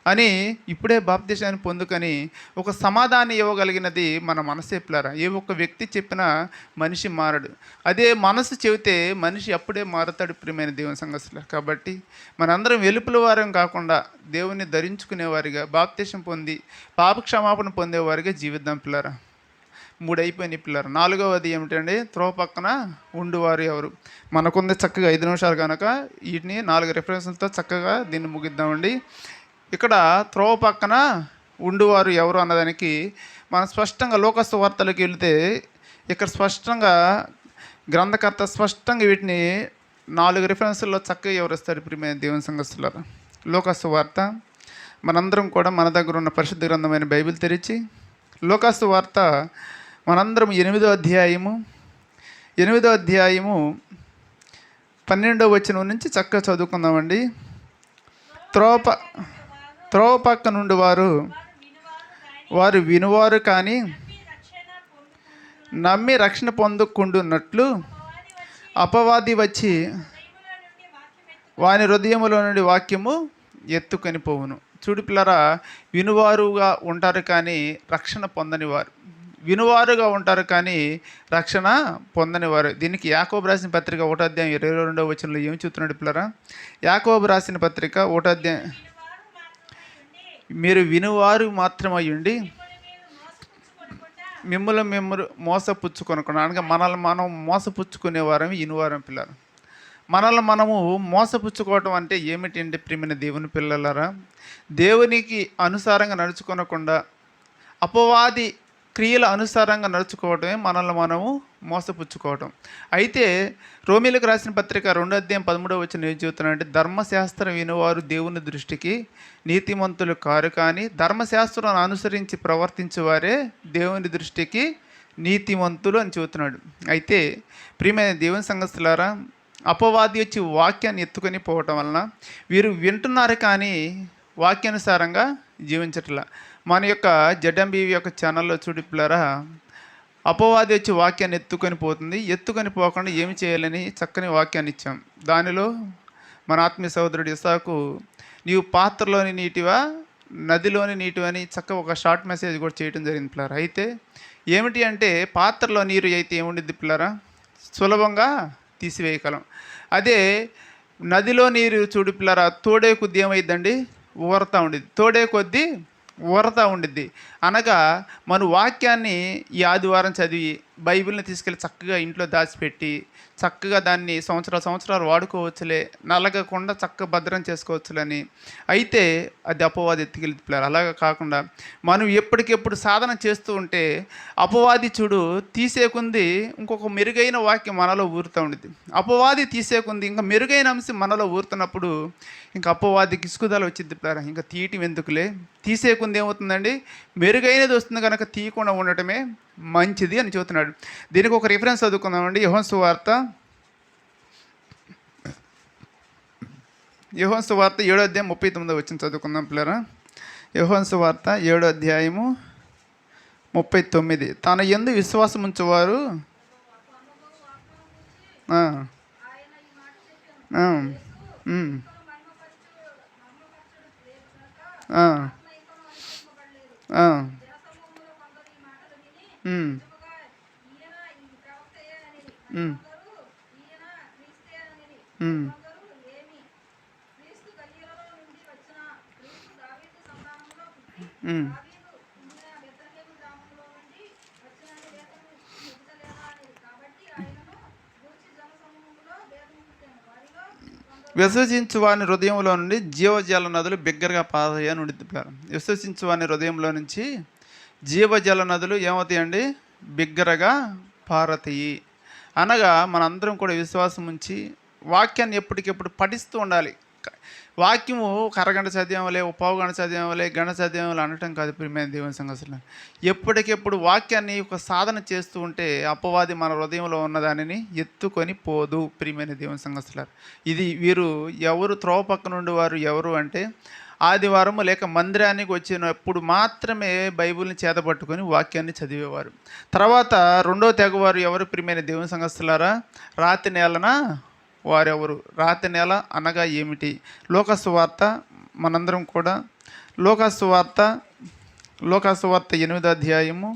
Speaker 1: అని ఇప్పుడే బాప్తిసాన్ని పొందుకొని ఒక సమాధానం ఇవ్వగలిగినది మన మనసే పిల్లరా. ఏ ఒక్క వ్యక్తి చెప్పినా మనిషి మారడు. అదే మనసు చెబితే మనిషి అప్పుడే మారుతాడు ప్రియమైన దేవుని సంగతులు. కాబట్టి మనందరం వెలుపుల వారం కాకుండా దేవుని ధరించుకునేవారిగా బాప్తిసం పొంది పాపక్షమాపణ పొందేవారిగా జీవిద్దాం పిల్లరా. 3 అయిపోయినాయి పిల్లలు. 4వది ఏమిటండి? త్రోవ పక్కన ఉండువారు ఎవరు. మనకుంది చక్కగా 5 నిమిషాలు కనుక వీటిని 4 రిఫరెన్స్లతో చక్కగా దీన్ని ముగిద్దామండి. ఇక్కడ త్రోవ పక్కన ఉండువారు ఎవరు అన్నదానికి మనం స్పష్టంగా లోకస్తు వార్తలకు వెళితే ఇక్కడ స్పష్టంగా గ్రంథకర్త స్పష్టంగా వీటిని 4 రిఫరెన్స్ల్లో చక్కగా వివరిస్తారు ప్రియమైన దేవుని సంగతులారా. లోకస్తు వార్త మనందరం కూడా మన దగ్గర ఉన్న పరిశుద్ధ గ్రంథమైన బైబిల్ తెరిచి లోకస్తు వార్త మనందరం 8వ అధ్యాయము 12వ వచనం నుంచి చక్కగా చదువుకుందామండి. త్రోవ పక్క నుండి వారు వినువారు కానీ నమ్మి రక్షణ పొందుకుంటున్నట్లు అపవాది వచ్చి వాని హృదయములో నుండి వాక్యము ఎత్తుకొని పోవును. చూడు పిల్లరా, వినువారుగా ఉంటారు కానీ రక్షణ పొందనివారు. వినువారుగా ఉంటారు కానీ రక్షణ పొందనివారు. దీనికి యాకోబు రాసిన పత్రిక 1వ అధ్యాయం 22వ వచనంలో ఏమి చెప్తున్నాడు పిల్లరా? యాకోబు రాసిన పత్రిక 1వ అధ్యాయం, మీరు వినువారు మాత్రమయ్యుండి మిమ్మల్ని మోసపుచ్చుకొనకుండా, అనగా మనల్ని మనం మోసపుచ్చుకునేవారం వినువారం పిల్లలు. మనల్ని మనము మోసపుచ్చుకోవటం అంటే ఏమిటంటే ప్రియమైన దేవుని పిల్లలారా, దేవునికి అనుసారంగా నడుచుకోనకుండా అపవాది క్రియల అనుసారంగా నడుచుకోవటమే మనల్ని మనము మోసపుచ్చుకోవటం. అయితే రోమీలకు రాసిన పత్రిక 2వ అధ్యాయం 13వ వచనం ఏం చెబుతున్నాడంటే, ధర్మశాస్త్రం వినువారు దేవుని దృష్టికి నీతిమంతులు కారు కానీ ధర్మశాస్త్రం అనుసరించి ప్రవర్తించేవారే దేవుని దృష్టికి నీతిమంతులు అని చెబుతున్నాడు. అయితే ప్రియమైన దేవుని సంగతులారా, అపవాది వచ్చి వాక్యాన్ని ఎత్తుకొని పోవటం వలన వీరు వింటున్నారు కానీ వాక్యానుసారంగా జీవించట్లా. మన యొక్క జడ్ఎంబీవీ యొక్క ఛానల్లో చూడిపులారా, అపవాది వచ్చి వాక్యాన్ని ఎత్తుకొని పోతుంది. ఎత్తుకొని పోకుండా ఏమి చేయాలని చక్కని వాక్యాన్ని ఇచ్చాం. దానిలో మన ఆత్మీయ సహోదరుడు ఇసాకు, నీవు పాత్రలోని నీటివా నదిలోని నీటివా అని చక్కగా ఒక షార్ట్ మెసేజ్ కూడా చేయడం జరిగింది పిల్లరా. అయితే ఏమిటి అంటే, పాత్రలో నీరు అయితే ఏముండిద్ది పిల్లరా? సులభంగా తీసివేయగలం. అదే నదిలో నీరు చూడు పిల్లరా, తోడే కొద్ది ఏమైందండి? ఊరతా ఉండిద్ది. తోడే కొద్దీ ఊరతా ఉండిద్ది. అనగా మన వాక్యాన్ని ఈ ఆదివారం చదివి బైబిల్ని తీసుకెళ్ళి చక్కగా ఇంట్లో దాచిపెట్టి చక్కగా దాన్ని సంవత్సరాలు వాడుకోవచ్చులే, నలగకుండా చక్కగా భద్రం చేసుకోవచ్చులని. అయితే అది అపవాది ఎత్తుకెళ్తున్నారు. అలాగా కాకుండా మనం ఎప్పటికెప్పుడు సాధన చేస్తూ ఉంటే అపవాది చూడు తీసేకుంది ఇంకొక మెరుగైన వాక్యం మనలో ఊరుతూ ఉండిద్ది. అపవాది తీసేకుంది ఇంకా మెరుగైన అంశం మనలో ఊరుతున్నప్పుడు ఇంకా అపవాదికి ఇసుకుదల వచ్చింది పిల్లరా. ఇంకా తీయటం ఎందుకులే, తీసేకుంది ఏమవుతుందండి? మెరుగైనది వస్తుంది కనుక తీయకుండా ఉండటమే మంచిది అని చెబుతున్నాడు. దీనికి ఒక రిఫరెన్స్ చదువుకుందామండి. యోహాను సువార్త 7వ అధ్యాయం 39వ వచనం చదువుకుందాం పిల్లరా. యోహాను సువార్త 7వ అధ్యాయము 39. తన యందు విశ్వాసం ఉంచువారు విశ్వసించు వాని హృదయంలో నుండి జీవజల నదులు బిగ్గరగా పారయ్యని ఉండిద్దిపారు. విశ్వసించు వాని హృదయంలో నుంచి జీవజల నదులు ఏమవుతాయండి? బిగ్గరగా పారతాయి. అనగా మనందరం కూడా విశ్వాసం ఉంచి వాక్యాన్ని ఎప్పటికెప్పుడు పఠిస్తూ ఉండాలి. వాక్యము ఒక అరగంట చదివేమలే, ఒక పావు గంట చదివేమలే, గంట చదివేమలే అనటం కాదు ప్రియమైన దేవుని సంగతులు. ఎప్పటికెప్పుడు వాక్యాన్ని ఒక సాధన చేస్తూ ఉంటే అపవాది మన హృదయంలో ఉన్నదానిని ఎత్తుకొని పోదు ప్రియమైన దేవుని సంగతులు. ఇది వీరు ఎవరు త్రోవ పక్క నుండి వారు ఎవరు అంటే, ఆదివారము లేక మందిరానికి వచ్చినప్పుడు మాత్రమే బైబిల్ని చేతపట్టుకొని వాక్యాన్ని చదివేవారు. తర్వాత రెండో తెగవారు ఎవరు ప్రియమైన దేవుని సంగతులారా? రాతి నేలన వారెవరు? రాతి నేల అనగా ఏమిటి? లోకసు వార్త మనందరం కూడా లోకాసు వార్త 8వ అధ్యాయము.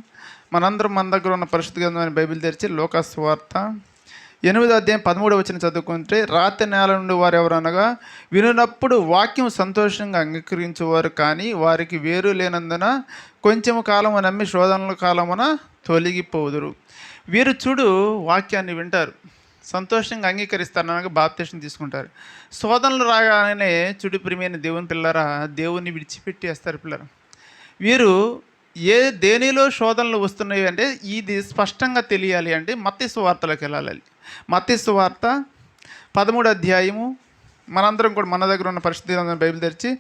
Speaker 1: మనందరం మన దగ్గర ఉన్న పరిశుద్ధ గ్రంథమైన బైబిల్ తెరిచి లోకాసు వార్త 8వ అధ్యాయం 13వ వచనం చదువుకుంటే, రాతి నేల నుండి వారు ఎవరనగా వినున్నప్పుడు వాక్యం సంతోషంగా అంగీకరించేవారు, కానీ వారికి వేరు లేనందున కొంచెము కాలము నమ్మి శోధనల కాలమున తొలగిపోదురు. వీరు చూడు వాక్యాన్ని వింటారు, సంతోషంగా అంగీకరిస్తారు, అనగా బాప్తిసం తీసుకుంటారు. శోధనలు రాగానే చుడి ప్రియమైన దేవుని పిల్లరా దేవుని విడిచిపెట్టేస్తారు పిల్లరా. వీరు దేనిలో శోధనలు వస్తున్నాయి అంటే ఇది స్పష్టంగా తెలియాలి అంటే మత్తయి సువార్తలోకి వెళ్ళాలి. మత్తయి సువార్త 13వ అధ్యాయము. మనందరం కూడా మన దగ్గర ఉన్న పరిశుద్ధ బైబిల్ తెరిచి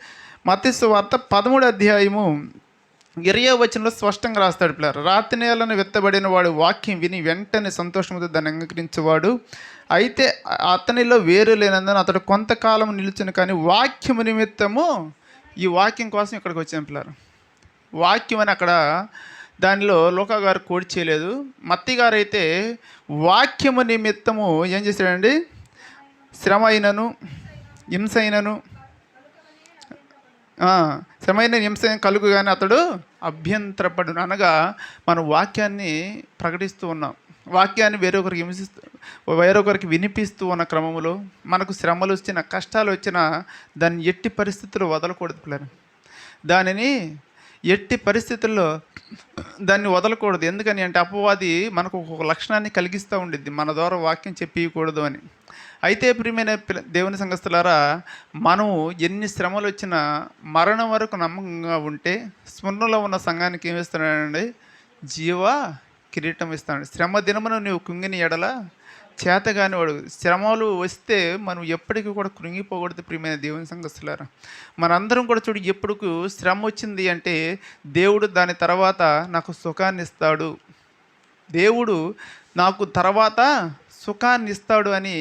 Speaker 1: మత్తయి సువార్త 13వ అధ్యాయము 20వ వచనంలో స్పష్టంగా రాస్తాడు పిల్లలు. రాతి నేలను విత్తబడిన వాడు వాక్యం విని వెంటనే సంతోషంతో దాన్ని అంగీకరించేవాడు, అయితే అతనిలో వేరు లేనందున అతడు కొంతకాలం నిలుచును, కానీ వాక్యము నిమిత్తము, ఈ వాక్యం కోసం ఇక్కడికి వచ్చాను పిల్లలు. వాక్యం అని అక్కడ దానిలో లోకా గారు కోడి చేయలేదు. మత్తయి గారు అయితే వాక్యము నిమిత్తము ఏం చేశాడండి, శ్రమ అయినను హింస అయినను శ్రమైన హింస కలుగు కానీ అతడు అభ్యంతరపడును. అనగా మన వాక్యాన్ని ప్రకటిస్తూ ఉన్నాం, వాక్యాన్ని వేరొకరికి వినిపిస్తూ ఉన్న క్రమంలో మనకు శ్రమలు వచ్చిన, కష్టాలు వచ్చినా దాన్ని ఎట్టి పరిస్థితుల్లో వదలకూడదు పిల్లలు. దానిని ఎట్టి పరిస్థితుల్లో దాన్ని వదలకూడదు. ఎందుకని అంటే అపవాది మనకు ఒక లక్షణాన్ని కలిగిస్తూ ఉండిద్ది, మన ద్వారా వాక్యం చెప్పకూడదు అని. అయితే ప్రియమైన దేవుని సంఘస్థులారా, మనము ఎన్ని శ్రమలు వచ్చినా మరణం వరకు నమ్మకంగా ఉంటే స్మరణలో ఉన్న సంఘానికి ఏమి ఇస్తున్నాడండి, జీవ కిరీటం ఇస్తాడు. శ్రమ దినమును నువ్వు కుంగిని ఎడల చేతగాని వాడు. శ్రమలు వస్తే మనం ఎప్పటికీ కూడా కృంగిపోకూడదు ప్రియమైన దేవుని సంఘస్థులారా. మనందరం కూడా చూడు, ఎప్పుడు శ్రమ వచ్చింది అంటే దేవుడు దాని తర్వాత నాకు సుఖాన్ని ఇస్తాడు, దేవుడు నాకు తర్వాత సుఖాన్ని ఇస్తాడు అని,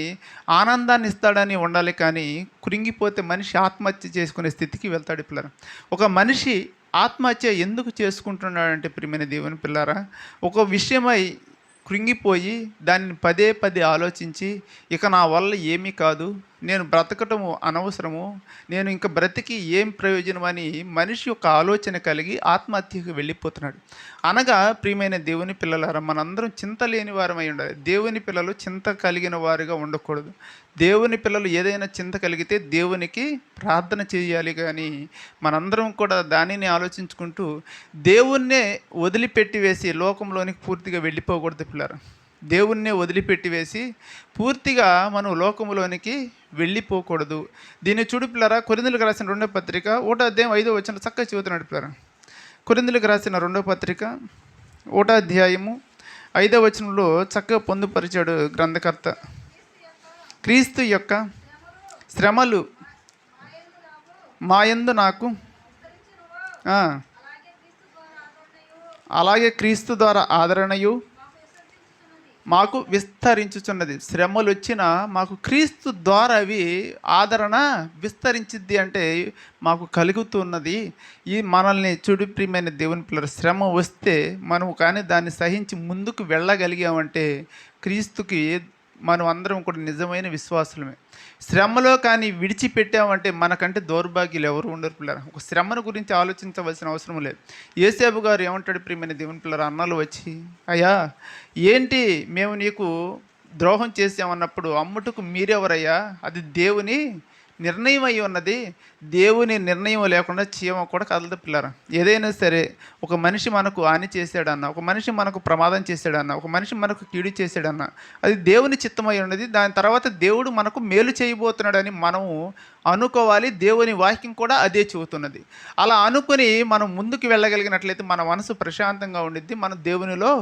Speaker 1: ఆనందాన్ని ఇస్తాడని ఉండాలి. కానీ కృంగిపోతే మనిషి ఆత్మహత్య చేసుకునే స్థితికి వెళ్తాడు పిల్లరా. ఒక మనిషి ఆత్మహత్య ఎందుకు చేసుకుంటున్నాడంటే ప్రియమైన దేవుని పిల్లారా, ఒక విషయమై కృంగిపోయి దాన్ని పదే పదే ఆలోచించి ఇక నా వల్ల ఏమీ కాదు, నేను బ్రతకటము అనవసరము, నేను ఇంకా బ్రతికి ఏం ప్రయోజనం అని మనిషి యొక్క ఆలోచన కలిగి ఆత్మహత్యకు వెళ్ళిపోతున్నాడు. అనగా ప్రియమైన దేవుని పిల్లలారా, మనందరం చింత లేని వారమై ఉండాలి. దేవుని పిల్లలు చింత కలిగిన వారుగా ఉండకూడదు. దేవుని పిల్లలు ఏదైనా చింత కలిగితే దేవునికి ప్రార్థన చేయాలి. కానీ మనందరం కూడా దానిని ఆలోచించుకుంటూ దేవుణ్ణే వదిలిపెట్టి వేసి లోకంలోనికి పూర్తిగా వెళ్ళిపోకూడదు పిల్లరా. దేవుణ్ణే వదిలిపెట్టి వేసి పూర్తిగా మనం లోకంలోనికి వెళ్ళిపోకూడదు. దీన్ని చూడు పిల్లరా, కొరింథీయులకు రాసిన 2వ పత్రిక 1వ అధ్యాయం 5వ వచనం చక్కగా చదువుతున్నాడు పిల్లరా. కొరింథీయులకు రాసిన 2వ పత్రిక 1వ అధ్యాయము 5వ వచనంలో చక్కగా పొందుపరిచాడు గ్రంథకర్త. క్రీస్తు యొక్క శ్రమలు మాయందు నాకు, అలాగే క్రీస్తు ద్వారా ఆదరణయు మాకు విస్తరించుచున్నది. శ్రమలు వచ్చినా మాకు క్రీస్తు ద్వారా అవి ఆదరణ విస్తరించిద్ది, అంటే మాకు కలుగుతున్నది. ఈ మనల్ని చూడు ప్రియమైన దేవుని పిల్లలు, శ్రమ వస్తే మనం కానీ దాన్ని సహించి ముందుకు వెళ్ళగలిగామంటే క్రీస్తుకి మనం అందరం కూడా నిజమైన విశ్వాసులమే. శ్రమలో కానీ విడిచిపెట్టామంటే మనకంటే దౌర్భాగ్యులు ఎవరు ఉండరు పిల్లరా. ఒక శ్రమను గురించి ఆలోచించవలసిన అవసరం లేదు. యేసేపు గారు ఏమంటాడు ప్రియమైన దేవుని పిల్లరా, అన్నలు వచ్చి అయ్యా ఏంటి మేము నీకు ద్రోహం చేసామన్నప్పుడు అమ్ముటకు మీరెవరయ్యా, అది దేవుని నిర్ణయం అయి ఉన్నది, దేవుని నిర్ణయం లేకుండా చీమ కూడా కదలదు పిల్లరా. ఏదైనా సరే ఒక మనిషి మనకు హాని చేశాడన్నా, ఒక మనిషి మనకు ప్రమాదం చేశాడన్నా, ఒక మనిషి మనకు కీడు చేశాడన్నా అది దేవుని చిత్తమై ఉన్నది. దాని తర్వాత దేవుడు మనకు మేలు చేయబోతున్నాడని మనము అనుకోవాలి. దేవుని వాక్యం కూడా అదే చెబుతున్నది. అలా అనుకుని మనం ముందుకు వెళ్ళగలిగినట్లయితే మన మనసు ప్రశాంతంగా ఉండిద్ది, మనం దేవునిలో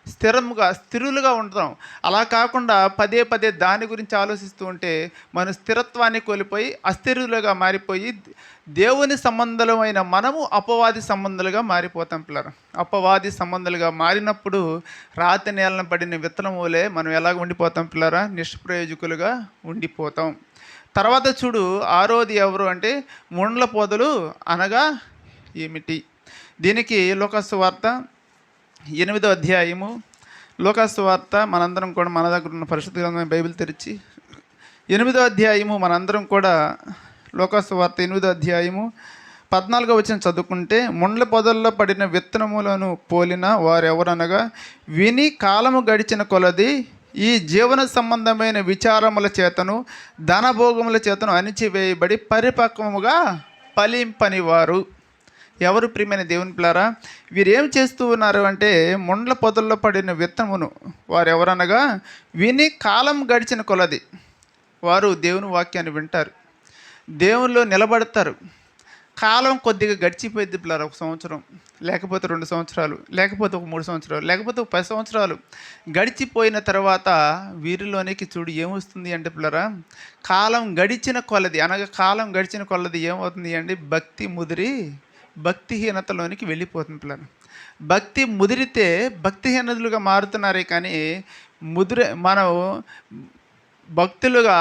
Speaker 1: స్థిరులుగా ఉంటాం. అలా కాకుండా పదే పదే దాని గురించి ఆలోచిస్తూ ఉంటే మన స్థిరత్వాన్ని కోల్పోయి అస్థిరులుగా మారిపోయి దేవుని సంబంధులమైన మనము అపవాది సంబంధులుగా మారిపోతాం పిల్లలు. అపవాది సంబంధులుగా మారినప్పుడు రాతి నేలను పడిన విత్తనం వలె మనం ఎలాగ ఉండిపోతాం పిల్లరా, నిష్ప్రయోజకులుగా ఉండిపోతాం. తర్వాత చూడు, ఆరోది ఎవరు అంటే ముండ్ల పొదలు అనగా ఏమిటి? దీనికి లోకాసు వార్త 8వ అధ్యాయము. లోకాసు వార్త మనందరం కూడా మన దగ్గర ఉన్న పరిశుద్ధ గ్రంథమైన బైబిల్ తెరిచి 8వ అధ్యాయము మనందరం కూడా లోకాసు వార్త 8వ అధ్యాయము 14వ చదువుకుంటే, ముండ్ల పొదల్లో పడిన విత్తనములను పోలిన వారెవరనగా, విని కాలము గడిచిన కొలది ఈ జీవన సంబంధమైన విచారముల చేతను ధనభోగముల చేతను అణిచివేయబడి పరిపక్వముగా ఫలింపనివారు. ఎవరు ప్రియమైన దేవుని పిల్లారా? వీరేం చేస్తూ ఉన్నారు అంటే, ముండ్ల పొదల్లో పడిన విత్తనమును వారు ఎవరనగా, విని కాలం గడిచిన కొలది వారు దేవుని వాక్యాన్ని వింటారు, దేవునిలో నిలబడతారు. కాలం కొద్దిగా గడిచిపోయింది పిల్లలు, 1 సంవత్సరం, లేకపోతే 2 సంవత్సరాలు, లేకపోతే ఒక 3 సంవత్సరాలు, లేకపోతే ఒక 10 సంవత్సరాలు గడిచిపోయిన తర్వాత వీరిలోనికి చూడు ఏమొస్తుంది అంటే పిల్లరా, కాలం గడిచిన కొలది అనగా కాలం గడిచిన కొలది ఏమవుతుంది అంటే భక్తిహీనతలోనికి వెళ్ళిపోతుంది పిల్లలు. భక్తి ముదిరితే భక్తిహీనతలుగా మారుతున్నారే కానీ మనం భక్తులుగా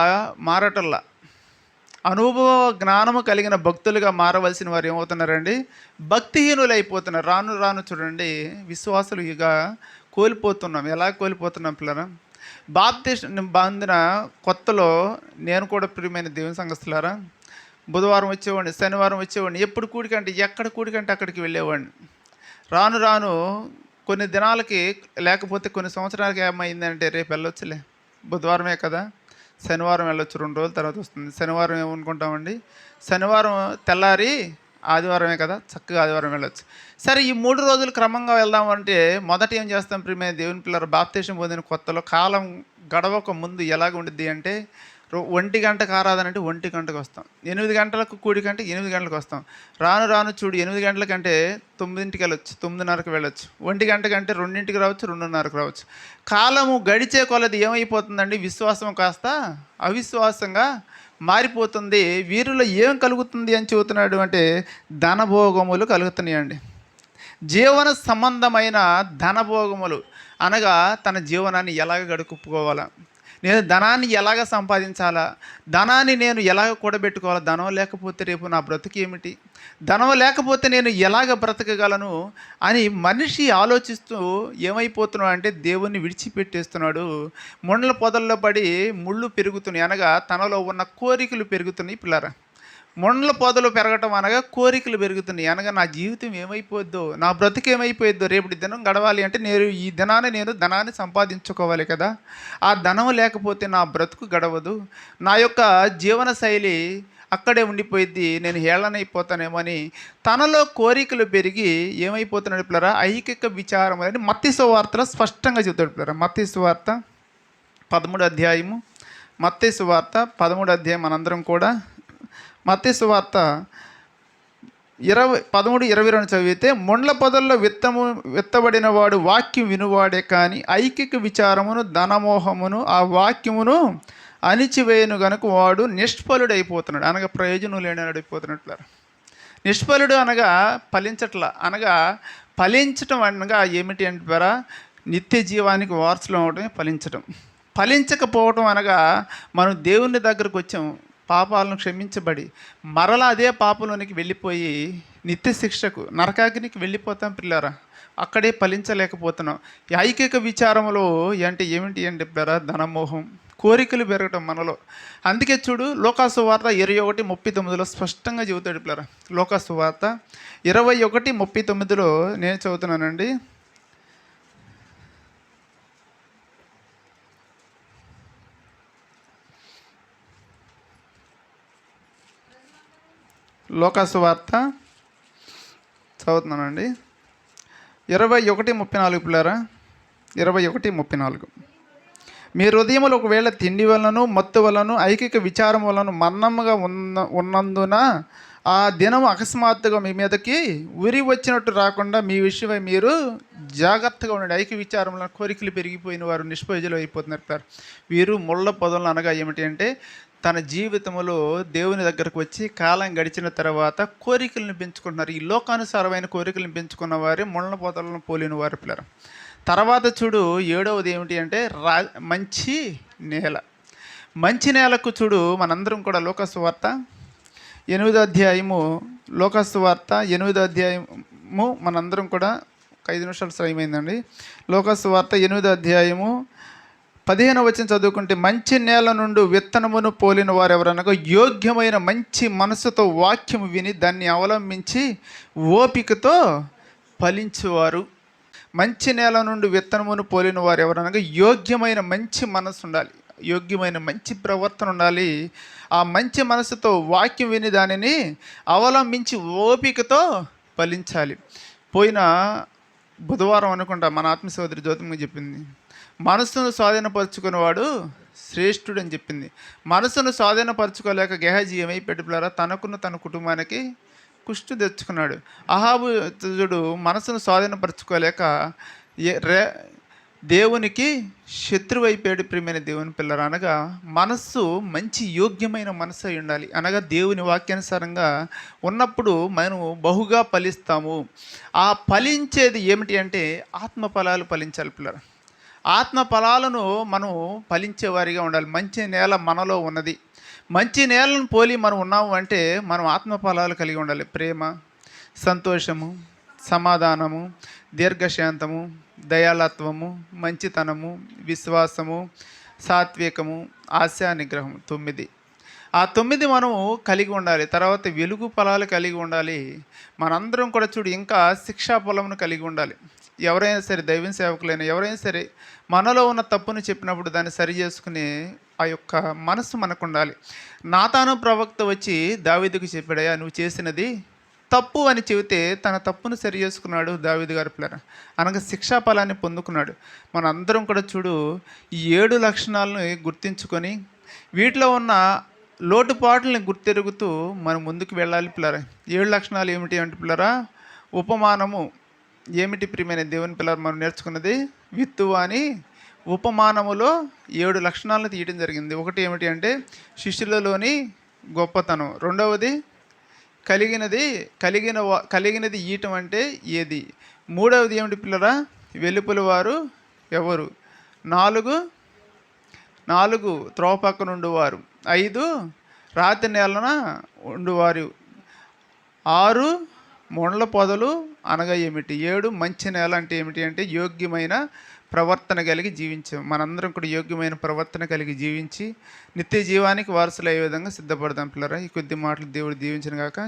Speaker 1: మారటల్లా. అనుభవ జ్ఞానము కలిగిన భక్తులుగా మారవలసిన వారు ఏమవుతున్నారండి? భక్తిహీనులు అయిపోతున్నారు. రాను రాను చూడండి విశ్వాసులు ఇక కోల్పోతున్నాం. ఎలా కోల్పోతున్నాం పిల్లరా? బాప్తిస్మం పొందిన కొత్తలో నేను కూడా ప్రియమైన దేవుని సంఘస్థులారా, బుధవారం వచ్చేవాడిని, శనివారం వచ్చేవాడిని, ఎప్పుడు కూడికంటే ఎక్కడ కూడికంటే అక్కడికి వెళ్ళేవాడిని. రాను రాను కొన్ని దినాలకి, లేకపోతే కొన్ని సంవత్సరాలకి ఏమైందంటే, రేపు వెళ్ళొచ్చులే, బుధవారమే కదా, శనివారం వెళ్ళొచ్చు, 2 రోజుల తర్వాత వస్తుంది. శనివారం ఏమనుకుంటామండి, శనివారం తెల్లారి ఆదివారమే కదా, చక్కగా ఆదివారం వెళ్ళొచ్చు. సరే, ఈ 3 రోజులు క్రమంగా వెళ్దామంటే మొదట ఏం చేస్తాం ప్రియమైన దేవుని పిల్లలు? బాప్తిస్మం పొందిన కొత్తలో కాలం గడవక ముందు ఎలాగ ఉండిద్ది అంటే, 1 గంటకు ఆరాధన అంటే 1 గంటకు వస్తాం, 8 గంటలకు కూడికంటే 8 గంటలకు వస్తాం. రాను రాను చూడు 8 గంటలకంటే 9ంటికి వెళ్ళొచ్చు, 9:30కి వెళ్ళొచ్చు, 1 గంటకంటే 2ంటికి రావచ్చు, 2:30కి రావచ్చు. కాలము గడిచే కొలది ఏమైపోతుందండి? విశ్వాసం కాస్త అవిశ్వాసంగా మారిపోతుంది. వీరిలో ఏం కలుగుతుంది అని చెబుతున్నాడు అంటే, ధనభోగములు కలుగుతున్నాయండి. జీవన సంబంధమైన ధనభోగములు అనగా తన జీవనాన్ని ఎలాగ గడుపుకోవాలా, నేను ధనాన్ని ఎలాగ సంపాదించాలా, ధనాన్ని నేను ఎలాగ కూడబెట్టుకోవాలా, ధనం లేకపోతే రేపు నా బ్రతుకు ఏమిటి, ధనం లేకపోతే నేను ఎలాగ బ్రతకగలను అని మనిషి ఆలోచిస్తూ ఏమైపోతున్నాడు అంటే దేవుణ్ణి విడిచిపెట్టేస్తున్నాడు. ముండ్ల పొదల్లో పడి ముళ్ళు పెరుగుతున్నాయి అనగా తనలో ఉన్న కోరికలు పెరుగుతున్నాయి పిల్లరా. ముండ్ల పొదలు పెరగటం అనగా కోరికలు పెరుగుతున్నాయి అనగా నా జీవితం ఏమైపోద్దో, నా బ్రతుకు ఏమైపోయిద్దో, రేపటి దినం గడవాలి అంటే ఈ దినాన్ని నేను ధనాన్ని సంపాదించుకోవాలి కదా, ఆ ధనం లేకపోతే నా బ్రతుకు గడవదు, నా యొక్క జీవన శైలి అక్కడే ఉండిపోయిద్ది, నేను హేళనైపోతానేమో అని తనలో కోరికలు పెరిగి ఏమైపోతున్నాడు పిల్లరా? ఐకిక విచారం అని మత్తయి సువార్తలో స్పష్టంగా చెబుతాడు పిల్లరా. మత్తయి సువార్త 13వ అధ్యాయము, మత్తయి సువార్త 13వ అధ్యాయం మనందరం కూడా మత్తయి సువార్త 13:22 చదివితే, ముండ్ల పొదల్లో విత్తబడిన వాడు వాక్యం వినువాడే కానీ ఐకిక విచారమును ధనమోహమును ఆ వాక్యమును అణిచివేయను గనుక వాడు నిష్ఫలుడు అయిపోతున్నాడు అనగా ప్రయోజనం లేనివాడైపోతున్నట్లు. నిష్ఫలుడు అనగా ఫలించట్ల అనగా ఫలించటం అనగా ఏమిటి అంటారా? నిత్య జీవానికి వారసులు అవడమే ఫలించటం. ఫలించకపోవటం అనగా మనం దేవుని దగ్గరకు వచ్చాం, పాపాలను క్షమించబడి మరలా అదే పాపంలోనికి వెళ్ళిపోయి నిత్య శిక్షకు నరకాగ్నికి వెళ్ళిపోతాం పిల్లరా. అక్కడే ఫలించలేకపోతున్నాం. ఈ ఐకిక విచారంలో అంటే ఏమిటి అంటే పిల్లరా? ధనమోహం, కోరికలు పెరగటం మనలో. అందుకే చూడు లోకాసు వార్త 21:39 స్పష్టంగా చెబుతాడు పిల్లరా. లోకాసు వార్త 21:39 నేను చదువుతున్నానండి. లోకాసు వార్త చదువుతున్నానండి 21:34 పిల్లరా. 21:34 మీ హృదయములు ఒకవేళ తిండి వలన మత్తు వలన ఐకిక విచారం వలన మన్నముగా ఉన్నందున ఆ దినం అకస్మాత్తుగా మీ మీదకి ఉరి వచ్చినట్టు రాకుండా మీ విషయమై మీరు జాగ్రత్తగా ఉండండి. ఐక్య విచారంలో కోరికలు పెరిగిపోయిన వారు నిష్ప్రయోజనం అయిపోతున్నారు. వీరు ముళ్ళ పొదలు అనగా ఏమిటి అంటే, తన జీవితంలో దేవుని దగ్గరకు వచ్చి కాలం గడిచిన తర్వాత కోరికలను పెంచుకుంటున్నారు. ఈ లోకానుసారమైన కోరికలను పెంచుకున్న వారే ముళ్ళ పొదలను పోలిన వారి పిల్లలు. తర్వాత చూడు 7వది ఏమిటి అంటే మంచి నేల. మంచి నేలకు చూడు మనందరం కూడా లోకాసు వార్త 8వ అధ్యాయము, లోకాసు వార్త 8వ అధ్యాయము మనందరం కూడా 5 నిమిషాలు సమయమైందండి. లోకాసు వార్త 8వ అధ్యాయము 15వ వచనం చదువుకుంటే, మంచి నేల నుండి విత్తనమును పోలిన వారు ఎవరనగా యోగ్యమైన మంచి మనసుతో వాక్యము విని దాన్ని అవలంబించి ఓపికతో ఫలించువారు. మంచి నేల నుండి విత్తనమును పోలిన వారు ఎవరనగా యోగ్యమైన మంచి మనసు ఉండాలి, యోగ్యమైన మంచి ప్రవర్తన ఉండాలి. ఆ మంచి మనసుతో వాక్యం విని దానిని అవలంబించి ఓపికతో ఫలించాలి. పోయిన బుధవారం అనుకుంటా మన ఆత్మ సోదరి జ్యోతిమ చెప్పింది, మనసును స్వాధీనపరుచుకునేవాడు శ్రేష్ఠుడు అని చెప్పింది. మనసును స్వాధీనపరచుకోలేక గెహజీ ఏమైపెట్టులారా తనకును తన కుటుంబానికి కుష్టు తెచ్చుకున్నాడు. అహాబు చూడు మనసును స్వాధీనపరచుకోలేక దేవునికి శత్రువు అయిపోయాడు. ప్రియమైన దేవుని పిల్లలు, అనగా మనస్సు మంచి యోగ్యమైన మనసు అయి ఉండాలి. అనగా దేవుని వాక్యానుసారంగా ఉన్నప్పుడు మనం బహుగా ఫలిస్తాము. ఆ ఫలించేది ఏమిటి అంటే ఆత్మ ఫలాలు ఫలించాలి పిల్లలు. ఆత్మ ఫలాలను మనం ఫలించేవారిగా ఉండాలి. మంచి నేల మనలో ఉన్నది. మంచి నేలను పోలి మనం ఉన్నాము అంటే మనం ఆత్మ ఫలాలు కలిగి ఉండాలి. ప్రేమ, సంతోషము, సమాధానము, దీర్ఘశాంతము, దయాళత్వము, మంచితనము, విశ్వాసము, సాత్వికము, ఆశా నిగ్రహం. 9. ఆ 9 మనము కలిగి ఉండాలి. తర్వాత వెలుగు ఫలాలు కలిగి ఉండాలి. మనందరం కూడా చూడు ఇంకా శిక్షా ఫలమును కలిగి ఉండాలి. ఎవరైనా సరే, దైవ సేవకులైనా ఎవరైనా సరే, మనలో ఉన్న తప్పును చెప్పినప్పుడు దాన్ని సరి చేసుకునే ఆ యొక్క మనసు మనకు ఉండాలి. నాతాను ప్రవక్త వచ్చి దావీదుకు చెప్పాడయ్యా, నువ్వు చేసినది తప్పు అని చెబితే తన తప్పును సరి చేసుకున్నాడు దావీదు గారి పిల్లర, అనగా శిక్షా ఫలాన్ని పొందుకున్నాడు. మన అందరం కూడా చూడు ఈ 7 లక్షణాలను గుర్తించుకొని వీటిలో ఉన్న లోటుపాట్లని గుర్తెరుగుతూ మనం ముందుకు వెళ్ళాలి పిల్లరా. 7 లక్షణాలు ఏమిటి అంటే పిల్లరా, ఉపమానము ఏమిటి ప్రియమైన దేవుని పిల్లలు మనం నేర్చుకున్నది, విత్తువ అని ఉపమానములో 7 లక్షణాలను తీయడం జరిగింది. ఒకటి ఏమిటి అంటే శిష్యులలోని గొప్పతనం. రెండవది కలిగినది ఈయటం అంటే ఏది. మూడవది ఏమిటి పిల్లరా, వెలుపల వారు ఎవరు. 4 త్రోవ పక్కన ఉండువారు. 5 రాతి నేలన ఉండువారు. 6 మొండ్ల పొదలు అనగా ఏమిటి. 7 మంచి నేల అంటే ఏమిటి అంటే యోగ్యమైన ప్రవర్తన కలిగి జీవించాం. మనందరం కూడా యోగ్యమైన ప్రవర్తన కలిగి జీవించి నిత్య జీవానికి వారసులు అయ్యే విధంగా సిద్ధపడదాం పిల్లరా. ఈ కొద్ది మాటలు దేవుడు దీవించిన గాక.